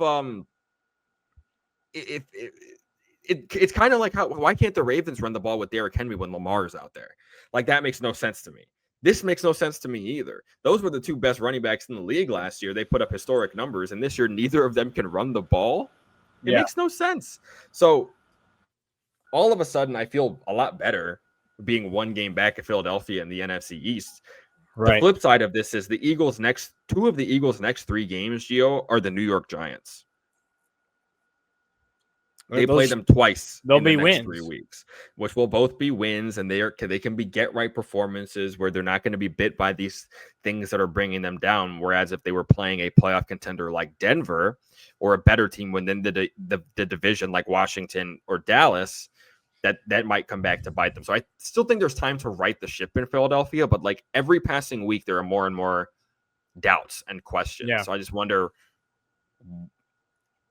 kind of like why can't the Ravens run the ball with Derrick Henry when Lamar's out there? Like, that makes no sense to me. This makes no sense to me either. Those were the two best running backs in the league last year. They put up historic numbers, and this year neither of them can run the ball. It makes no sense. So all of a sudden, I feel a lot better being one game back at Philadelphia in the NFC East. Right. The flip side of this is two of the Eagles' next 3 games, Gio, are the New York Giants. They play them twice. They'll be next wins. 3 weeks, which will both be wins, and they can be get right performances where they're not going to be bit by these things that are bringing them down. Whereas if they were playing a playoff contender like Denver or a better team within the division like Washington or Dallas, that might come back to bite them. So I still think there's time to right the ship in Philadelphia, but like every passing week, there are more and more doubts and questions. Yeah. So I just wonder,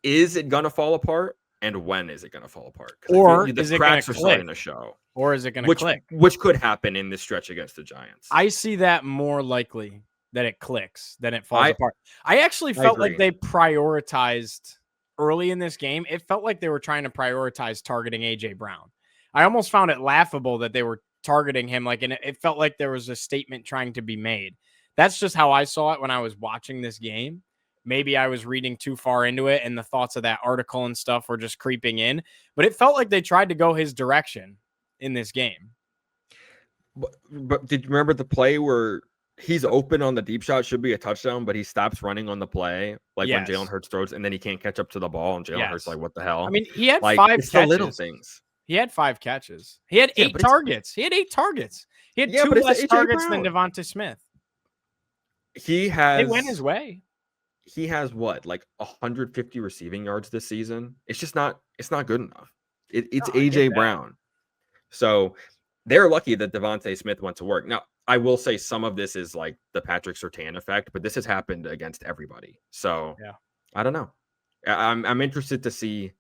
is it going to fall apart? And when is it going to fall apart? Or is it going to starting to show? Or is it going to click? Which could happen in this stretch against the Giants. I see that more likely that it clicks than it falls apart. I actually felt like they prioritized early in this game. It felt like they were trying to prioritize targeting AJ Brown. I almost found it laughable that they were targeting him. And it felt like there was a statement trying to be made. That's just how I saw it when I was watching this game. Maybe I was reading too far into it and the thoughts of that article and stuff were just creeping in, but it felt like they tried to go his direction in this game. But did you remember the play where he's open on the deep shot, should be a touchdown, but he stops running on the play, when Jalen Hurts throws, and then he can't catch up to the ball, and Jalen Hurts like, what the hell? I mean, he had 5 catches. The little things. He had 5 catches. He had 8 targets. He had 8 targets. He had 2 less targets than Devonta Smith. They went his way. He has 150 receiving yards this season. It's just not. It's not good enough. It's AJ Brown. So they're lucky that Devontae Smith went to work. Now, I will say some of this is like the Patrick Surtain effect, but this has happened against everybody. So I don't know. I'm interested to see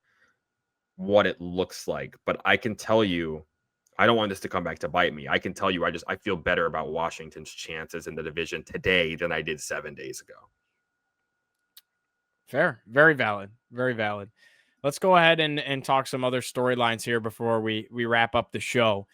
what it looks like, but I can tell you, I don't want this to come back to bite me. I can tell you, I feel better about Washington's chances in the division today than I did 7 days ago. Fair. Very valid. Very valid. Let's go ahead and talk some other storylines here before we wrap up the show.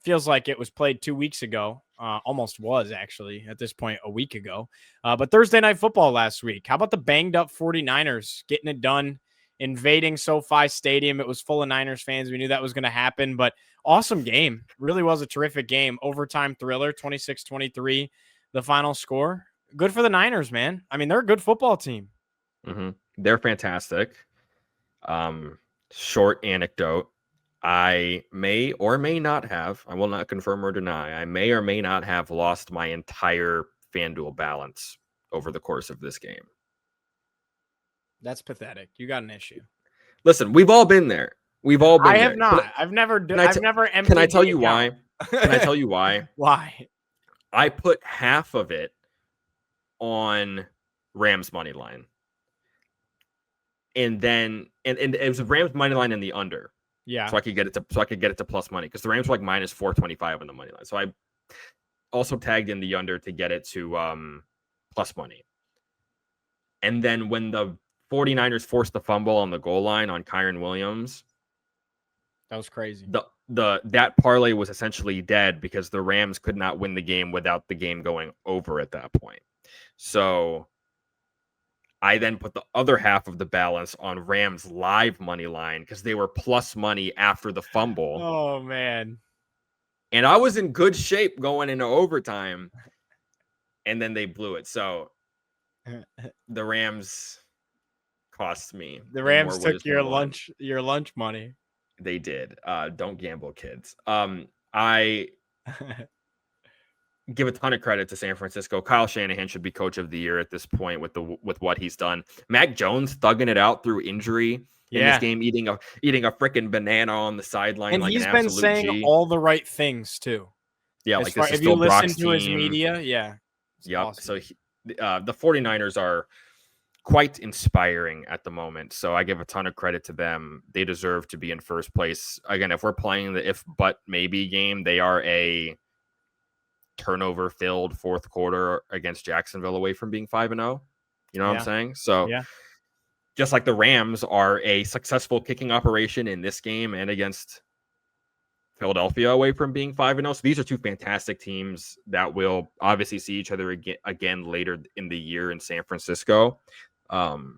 Feels like it was played 2 weeks ago. Almost was actually at this point a week ago. But Thursday Night Football last week. How about the banged up 49ers getting it done, invading SoFi Stadium? It was full of Niners fans. We knew that was going to happen, but awesome game. Really was a terrific game. Overtime thriller, 26-23, the final score. Good for the Niners, man. I mean, they're a good football team. Mm-hmm. They're fantastic. Short anecdote. I may or may not have, I will not confirm or deny, I may or may not have lost my entire FanDuel balance over the course of this game. That's pathetic. You got an issue. Listen, we've all been there. We've all been there. I have not. I've never emptied. Can I tell you why? Can I tell you why? Why? I put half of it on Rams money line. And then it was a Rams money line in the under. Yeah. So I could get it to plus money because the Rams were like minus 425 on the money line. So I also tagged in the under to get it to plus money. And then when the 49ers forced the fumble on the goal line on Kyren Williams. That was crazy. That parlay was essentially dead because the Rams could not win the game without the game going over at that point. So I then put the other half of the balance on Rams live money line because they were plus money after the fumble. Oh, man. And I was in good shape going into overtime. And then they blew it. So the Rams cost me. The Rams in more took ways than one. your lunch money. They did. Don't gamble, kids. I give a ton of credit to San Francisco. Kyle Shanahan should be coach of the year at this point with what he's done. Mac Jones thugging it out through injury in this game, eating a freaking banana on the sideline, and like he's an been absolute saying G. all the right things too. Yeah, like this is if still you listen Brock's to his team. media, Yep. Awesome. So the 49ers are quite inspiring at the moment. So I give a ton of credit to them. They deserve to be in first place. Again, if we're playing the if but maybe game, they are a turnover filled fourth quarter against Jacksonville away from being 5-0. You know what I'm saying? So just like the Rams are a successful kicking operation in this game and against Philadelphia away from being 5-0. So these are two fantastic teams that will obviously see each other again later in the year in San Francisco. So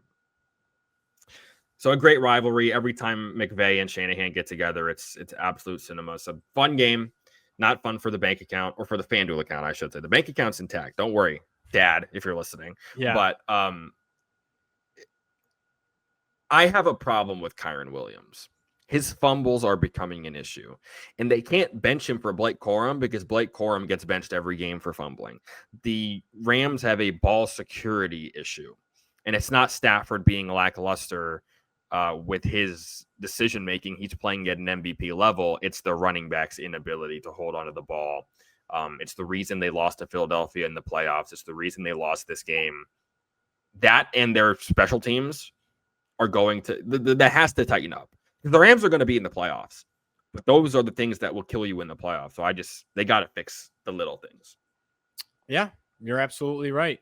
a great rivalry. Every time McVay and Shanahan get together, it's absolute cinema. It's a fun game, not fun for the bank account or for the FanDuel account, I should say. The bank account's intact. Don't worry, Dad, if you're listening. Yeah. But I have a problem with Kyren Williams. His fumbles are becoming an issue, and they can't bench him for Blake Corum because Blake Corum gets benched every game for fumbling. The Rams have a ball security issue, and it's not Stafford being lackluster with his decision-making. He's playing at an MVP level. It's the running back's inability to hold onto the ball. It's the reason they lost to Philadelphia in the playoffs. It's the reason they lost this game. That and their special teams are going to that has to tighten up. The Rams are going to be in the playoffs, but those are the things that will kill you in the playoffs. So they got to fix the little things. Yeah, you're absolutely right.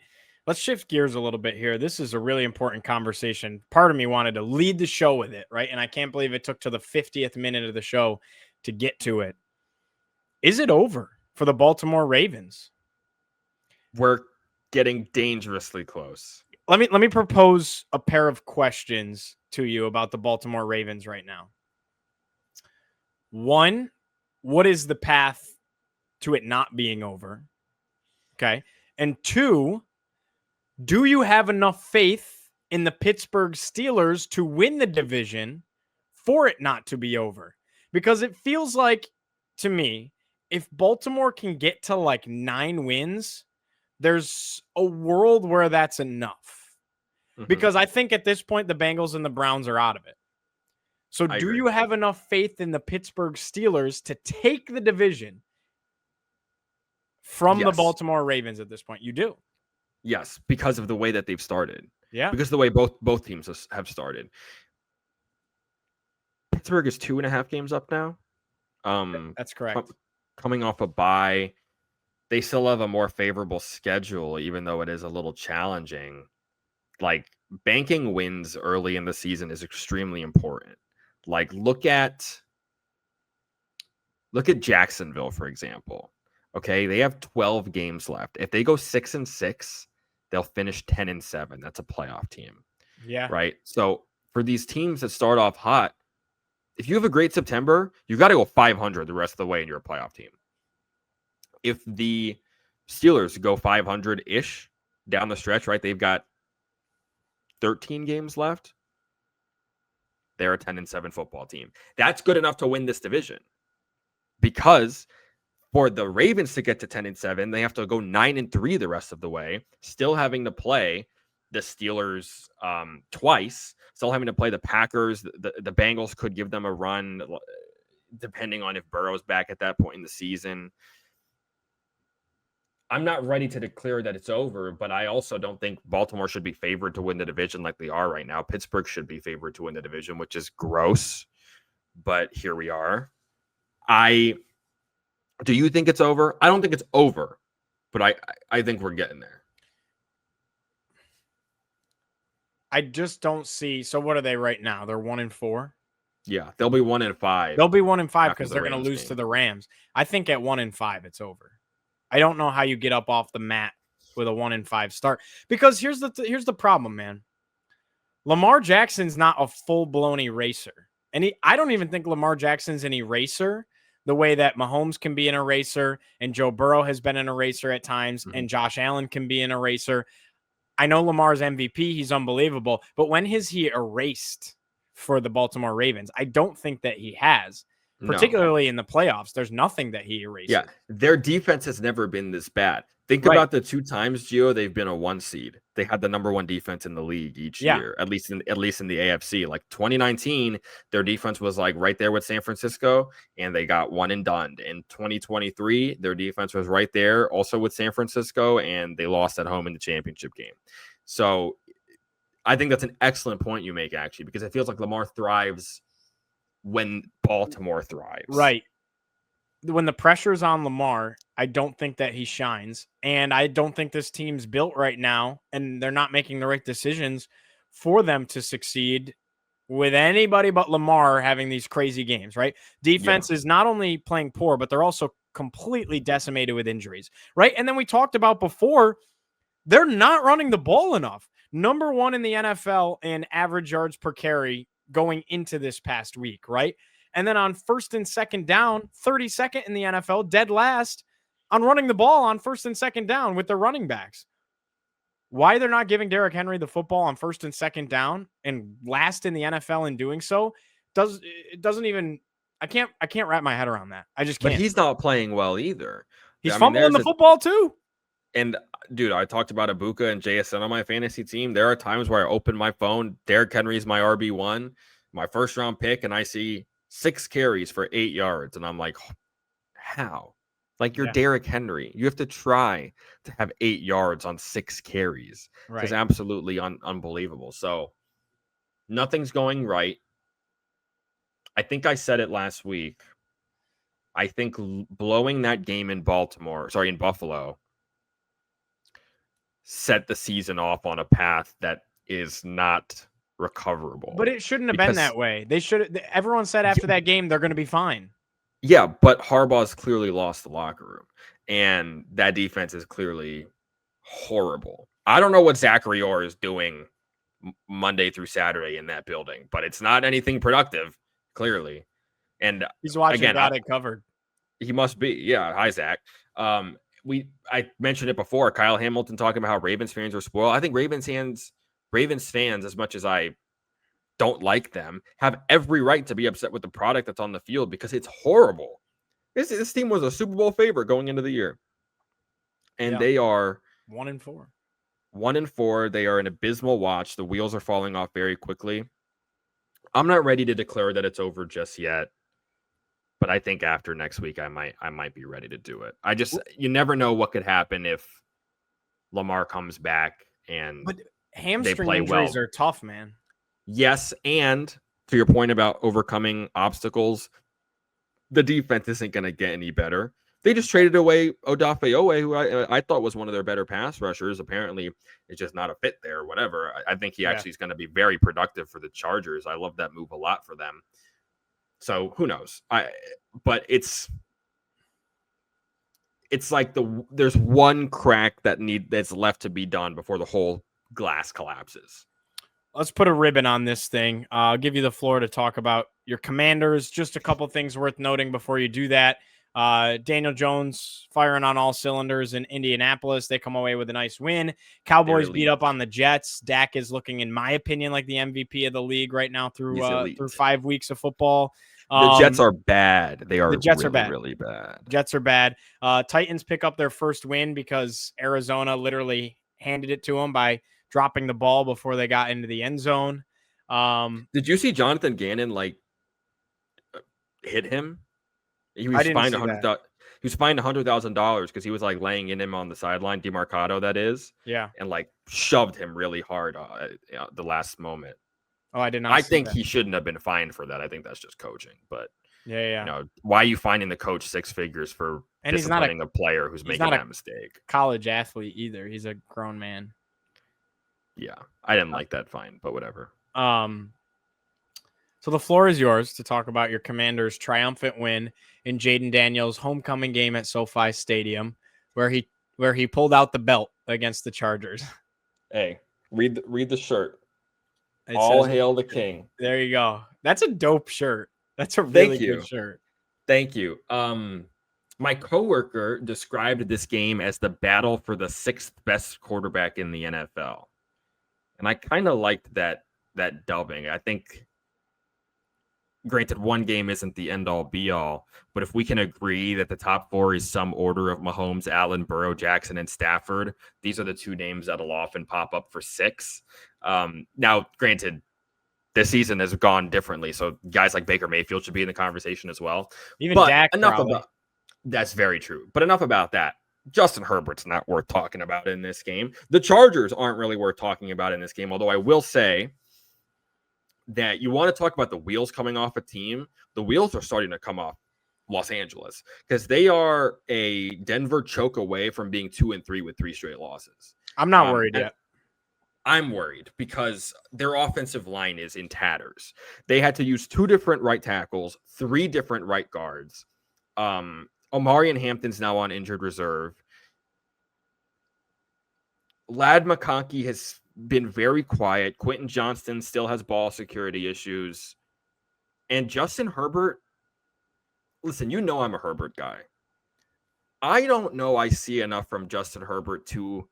Let's shift gears a little bit here. This is a really important conversation. Part of me wanted to lead the show with it, right? And I can't believe it took to the 50th minute of the show to get to it. Is it over for the Baltimore Ravens? We're getting dangerously close. Let me propose a pair of questions to you about the Baltimore Ravens right now. One, what is the path to it not being over? Okay. And two, do you have enough faith in the Pittsburgh Steelers to win the division for it not to be over? Because it feels like, to me, if Baltimore can get to like 9 wins, there's a world where that's enough. Because I think at this point, the Bengals and the Browns are out of it. So do you have enough faith in the Pittsburgh Steelers to take the division from the Baltimore Ravens at this point? You do. Yes, because of the way that they've started. Yeah. Because of the way both teams have started. Pittsburgh is 2.5 games up now. That's correct. Coming off a bye, they still have a more favorable schedule, even though it is a little challenging. Like, banking wins early in the season is extremely important. Like, look at Jacksonville, for example. Okay, they have 12 games left. If they go 6-6, they'll finish 10-7. That's a playoff team. Yeah. Right. So for these teams that start off hot, if you have a great September, you got to go 500 the rest of the way and you're a playoff team. If the Steelers go 500-ish down the stretch, right, they've got 13 games left. They're a 10-7 football team. That's good enough to win this division. Because for the Ravens to get to 10-7, they have to go 9-3 the rest of the way, still having to play the Steelers twice, still having to play the Packers. The Bengals could give them a run, depending on if Burrow's back at that point in the season. I'm not ready to declare that it's over, but I also don't think Baltimore should be favored to win the division like they are right now. Pittsburgh should be favored to win the division, which is gross, but here we are. Do you think it's over? I don't think it's over, but I think we're getting there. I just don't see. So what are they right now? They're 1-4. Yeah, they'll be 1-5. They'll be 1-5 after because the they're going to Rams lose game. to the Rams. I think at 1-5, it's over. I don't know how you get up off the mat with a 1-5 start, because here's the problem, man. Lamar Jackson's not a full-blown eraser. And I don't even think Lamar Jackson's an eraser the way that Mahomes can be an eraser and Joe Burrow has been an eraser at times and Josh Allen can be an eraser. I know Lamar's MVP. He's unbelievable. But when has he erased for the Baltimore Ravens? I don't think that he has, particularly in the playoffs. There's nothing that he erases. Yeah, their defense has never been this bad. Think about the 2 times, Gio, they've been a 1 seed. They had the number 1 defense in the league each year, at least in the AFC. Like 2019, their defense was like right there with San Francisco, and they got one and done. In 2023, their defense was right there also with San Francisco, and they lost at home in the championship game. So I think that's an excellent point you make, actually, because it feels like Lamar thrives when Baltimore thrives. Right. When the pressure's on Lamar, I don't think that he shines. And I don't think this team's built right now, and they're not making the right decisions for them to succeed with anybody but Lamar having these crazy games, right? Defense is not only playing poor, but they're also completely decimated with injuries, right? And then we talked about before, they're not running the ball enough. Number 1 in the NFL in average yards per carry going into this past week, right? And then on first and second down, 32nd in the NFL, dead last on running the ball on first and second down with their running backs. Why they're not giving Derrick Henry the football on first and second down and last in the NFL in doing so doesn't even, I can't wrap my head around that. I just can't. But he's not playing well either. He's fumbling the football too. And dude, I talked about Ibuka and JSN on my fantasy team. There are times where I open my phone, Derrick Henry's my RB1, my first round pick, and I see 6 carries for 8 yards. And I'm like, how? Like, you're Derrick Henry. You have to try to have 8 yards on 6 carries. Right. It's absolutely unbelievable. So nothing's going right. I think I said it last week. I think blowing that game in Buffalo, set the season off on a path that is not recoverable. But it shouldn't have been that way. Everyone said after that game they're going to be fine. Yeah, but Harbaugh's clearly lost the locker room, and that defense is clearly horrible. I don't know what Zachary Orr is doing Monday through Saturday in that building, but it's not anything productive, clearly. And he's watching Got It Covered. He must be. Yeah. Hi, Zach. I mentioned it before. Kyle Hamilton talking about how Ravens fans are spoiled. I think Ravens fans, as much as I don't like them, have every right to be upset with the product that's on the field because it's horrible. This team was a Super Bowl favorite going into the year, and they are 1-4. 1-4. They are an abysmal watch. The wheels are falling off very quickly. I'm not ready to declare that it's over just yet, but I think after next week, I might be ready to do it. You never know what could happen if Lamar comes back and hamstring injuries are tough, man. Yes, and to your point about overcoming obstacles, the defense isn't going to get any better. They just traded away Odafe Owe, who I thought was one of their better pass rushers. Apparently, it's just not a fit there, whatever. I think he actually is going to be very productive for the Chargers. I love that move a lot for them. So who knows? But it's like there's one crack that's left to be done before the whole glass collapses. Let's put a ribbon on this thing. I'll give you the floor to talk about your Commanders. Just a couple things worth noting before you do that. Daniel Jones firing on all cylinders in Indianapolis. They come away with a nice win. Cowboys beat up on the Jets. Dak is looking, in my opinion, like the MVP of the league right now through 5 weeks of football. The Jets are bad. The Jets are bad. Really bad. Jets are bad. Titans pick up their first win because Arizona literally handed it to them by dropping the ball before they got into the end zone. Did you see Jonathan Gannon hit him? He was fined $100,000 because he was laying in him on the sideline, DeMarcado, that is. Yeah. And shoved him really hard at the last moment. Oh, I did not. I think he shouldn't have been fined for that. I think that's just coaching. But yeah. Why are you finding the coach 6 figures for disciplining a player who's making that mistake? College athlete either. He's a grown man. Yeah, I didn't like that fine, but whatever. So the floor is yours to talk about your Commanders' triumphant win in Jaden Daniels' homecoming game at SoFi Stadium, where he pulled out the belt against the Chargers. Hey, read the shirt. It All says, hail the king. there you go. That's a dope shirt. That's a really Thank good you. shirt. Thank you. My coworker described this game as the battle for the 6th best quarterback in the NFL. And I kind of liked that delving. I think, granted, one game isn't the end all be all, but if we can agree that the top 4 is some order of Mahomes, Allen, Burrow, Jackson, and Stafford, these are the 2 names that'll often pop up for 6. Now, granted, this season has gone differently, so guys like Baker Mayfield should be in the conversation as well. Even But Dak, enough probably. about that's very true. But enough about that. Justin Herbert's not worth talking about in this game. The Chargers aren't really worth talking about in this game, although I will say that you want to talk about the wheels coming off a team. The wheels are starting to come off Los Angeles because they are a Denver choke away from being 2-3 with 3 straight losses. I'm not worried yet. I'm worried because their offensive line is in tatters. They had to use 2 different right tackles, 3 different right guards. Omari and Hampton's now on injured reserve. Ladd McConkey has been very quiet. Quentin Johnston still has ball security issues. And Justin Herbert, listen, you know I'm a Herbert guy. I don't know I see enough from Justin Herbert to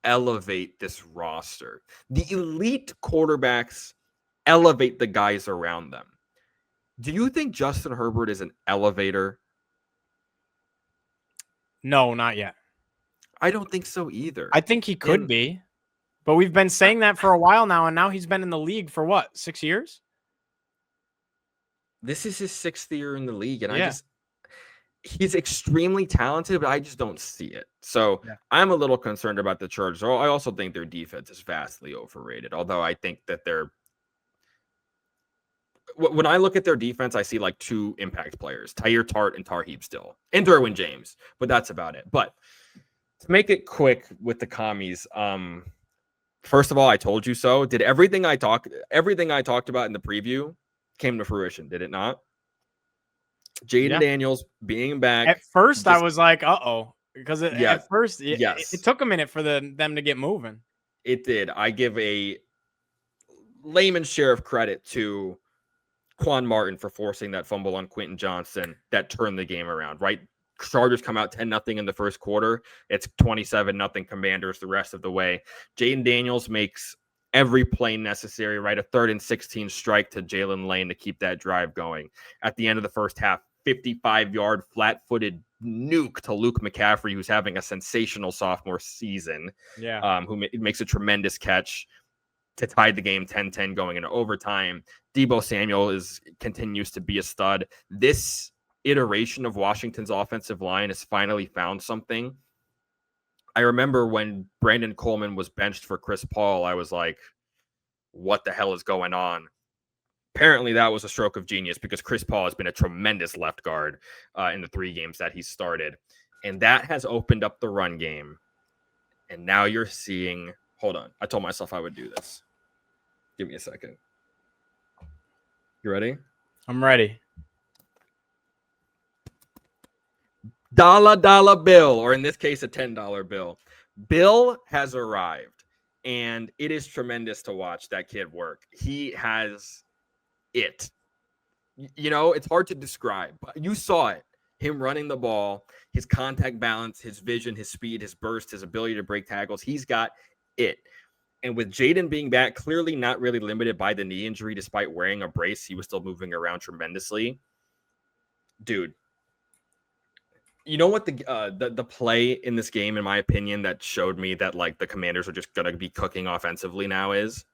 elevate this roster. The elite quarterbacks elevate the guys around them. Do you think Justin Herbert is an elevator? No, not yet. I don't think so either. I think he could be, but we've been saying that for a while now, and now he's been in the league for what, 6 years? This is his 6th year in the league, and he's extremely talented, but I just don't see it. So I'm a little concerned about the Chargers. I also think their defense is vastly overrated, although I think that when I look at their defense, I see like 2 impact players, Tyre Tart and Tarheeb still, and Derwin James, but that's about it. But to make it quick with the commies, first of all, I told you so. Did everything I talked about in the preview came to fruition, did it not? Jaden Daniels being back. At first, I was like, uh-oh, because at first, it took a minute for them to get moving. It did. I give a layman's share of credit to Quan Martin for forcing that fumble on Quentin Johnston that turned the game around, right? Chargers come out 10-0 in the first quarter. It's 27-0 Commanders the rest of the way. Jaden Daniels makes every play necessary, right? A 3rd and 16 strike to Jalen Lane to keep that drive going. At the end of the first half, 55-yard flat-footed nuke to Luke McCaffrey, who's having a sensational sophomore season, who makes a tremendous catch to tie the game 10-10 going into overtime. Deebo Samuel continues to be a stud. This iteration of Washington's offensive line has finally found something. I remember when Brandon Coleman was benched for Chris Paul, I was like, what the hell is going on? Apparently that was a stroke of genius because Chris Paul has been a tremendous left guard in the 3 games that he's started. And that has opened up the run game. And now you're seeing, hold on. I told myself I would do this. Give me a second. You ready? I'm ready. Dollar bill, or in this case, a $10 bill. Bill has arrived, and it is tremendous to watch that kid work. He has it. You know, it's hard to describe, but you saw it. Him running the ball, his contact balance, his vision, his speed, his burst, his ability to break tackles. He's got it. And with Jaden being back, clearly not really limited by the knee injury, despite wearing a brace, he was still moving around tremendously. Dude, you know what the play in this game, in my opinion, that showed me that like the Commanders are just gonna be cooking offensively now is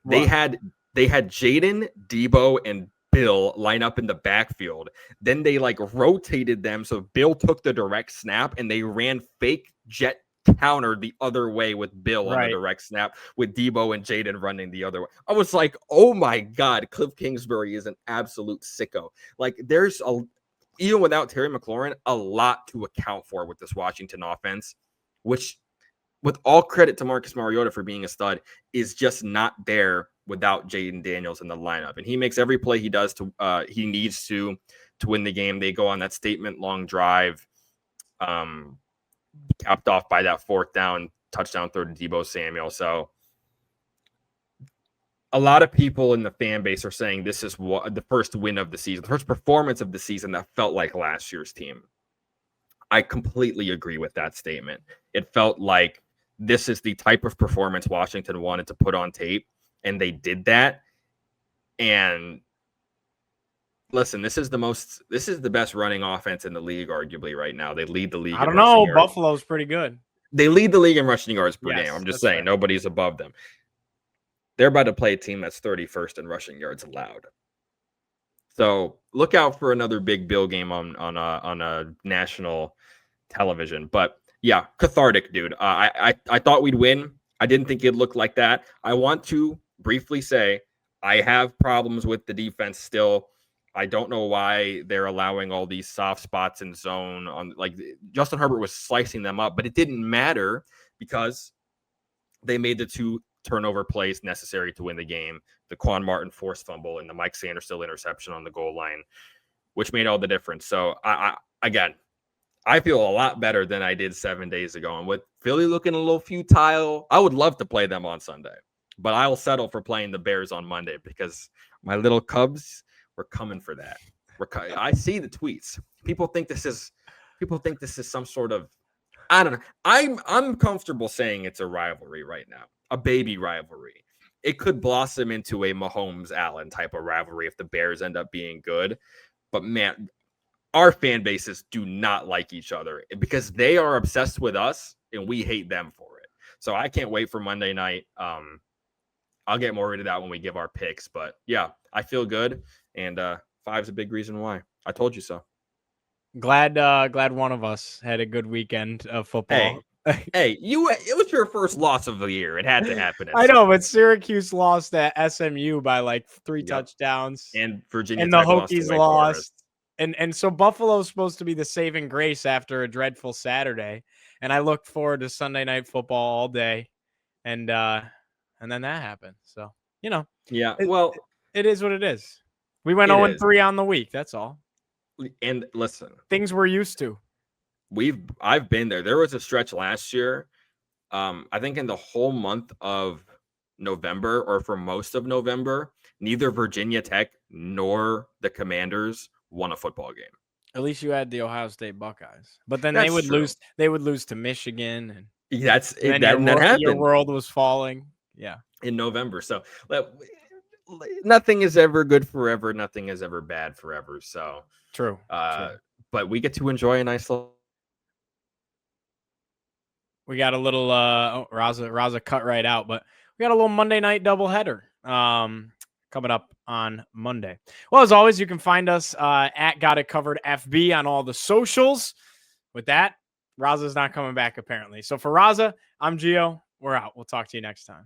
they had Jaden, Deebo, and Bill line up in the backfield. Then they like rotated them so Bill took the direct snap and they ran fake jet counter the other way with Bill on the direct snap with Deebo and Jaden running the other way. I was like, oh my God, Cliff Kingsbury is an absolute sicko. Like there's even without Terry McLaurin, a lot to account for with this Washington offense, which with all credit to Marcus Mariota for being a stud, is just not there without Jaden Daniels in the lineup. And he makes every play he does he needs to win the game. They go on that statement long drive, capped off by that 4th down touchdown throw to Deebo Samuel. So a lot of people in the fan base are saying this is the first win of the season, the first performance of the season that felt like last year's team. I completely agree with that statement. It felt like this is the type of performance Washington wanted to put on tape, and they did that. And listen, this is the best running offense in the league, arguably, right now. They lead the league. I don't know. Buffalo's pretty good. They lead the league in rushing yards per Yes, game. I'm just saying, fair. nobody's above them. They're about to play a team that's 31st in rushing yards allowed. So look out for another big Bill game on a national television. But yeah, cathartic, dude. I thought we'd win. I didn't think it'd look like that. I want to briefly say I have problems with the defense still. I don't know why they're allowing all these soft spots in zone on, like, Justin Herbert was slicing them up, but it didn't matter because they made the 2 turnover plays necessary to win the game. The Quan Martin forced fumble and the Mike Sanderson interception on the goal line, which made all the difference. So I feel a lot better than I did 7 days ago. And with Philly looking a little futile, I would love to play them on Sunday, but I'll settle for playing the Bears on Monday because my little Cubs, we're coming for that. I see the tweets. People think this is some sort of, I don't know. I'm comfortable saying it's a rivalry right now, a baby rivalry. It could blossom into a Mahomes-Allen type of rivalry if the Bears end up being good. But man, our fan bases do not like each other because they are obsessed with us and we hate them for it. So I can't wait for Monday night. I'll get more into that when we give our picks. But yeah, I feel good. And 5's a big reason why. I told you so. Glad one of us had a good weekend of football. Hey, it was your first loss of the year. It had to happen. I know, but Syracuse lost at SMU by like 3 touchdowns. And Virginia and the Tech Hokies lost. And so Buffalo's supposed to be the saving grace after a dreadful Saturday. And I looked forward to Sunday Night Football all day. And then that happened. So, yeah, it is what it is. We went 0-3 on the week. That's all. And listen, things we're used to. I've been there. There was a stretch last year. I think in the whole month of November, or for most of November, neither Virginia Tech nor the Commanders won a football game. At least you had the Ohio State Buckeyes, but then they would lose. They would lose to Michigan, and that happened. Your world was falling. Yeah, in November. So nothing is ever good forever. Nothing is ever bad forever. So true. But we get to enjoy a nice little. We got a little Raza cut right out, but we got a little Monday night doubleheader coming up on Monday. Well, as always, you can find us at Got It Covered FB on all the socials. With that, Raza's not coming back apparently. So for Raza, I'm Gio. We're out. We'll talk to you next time.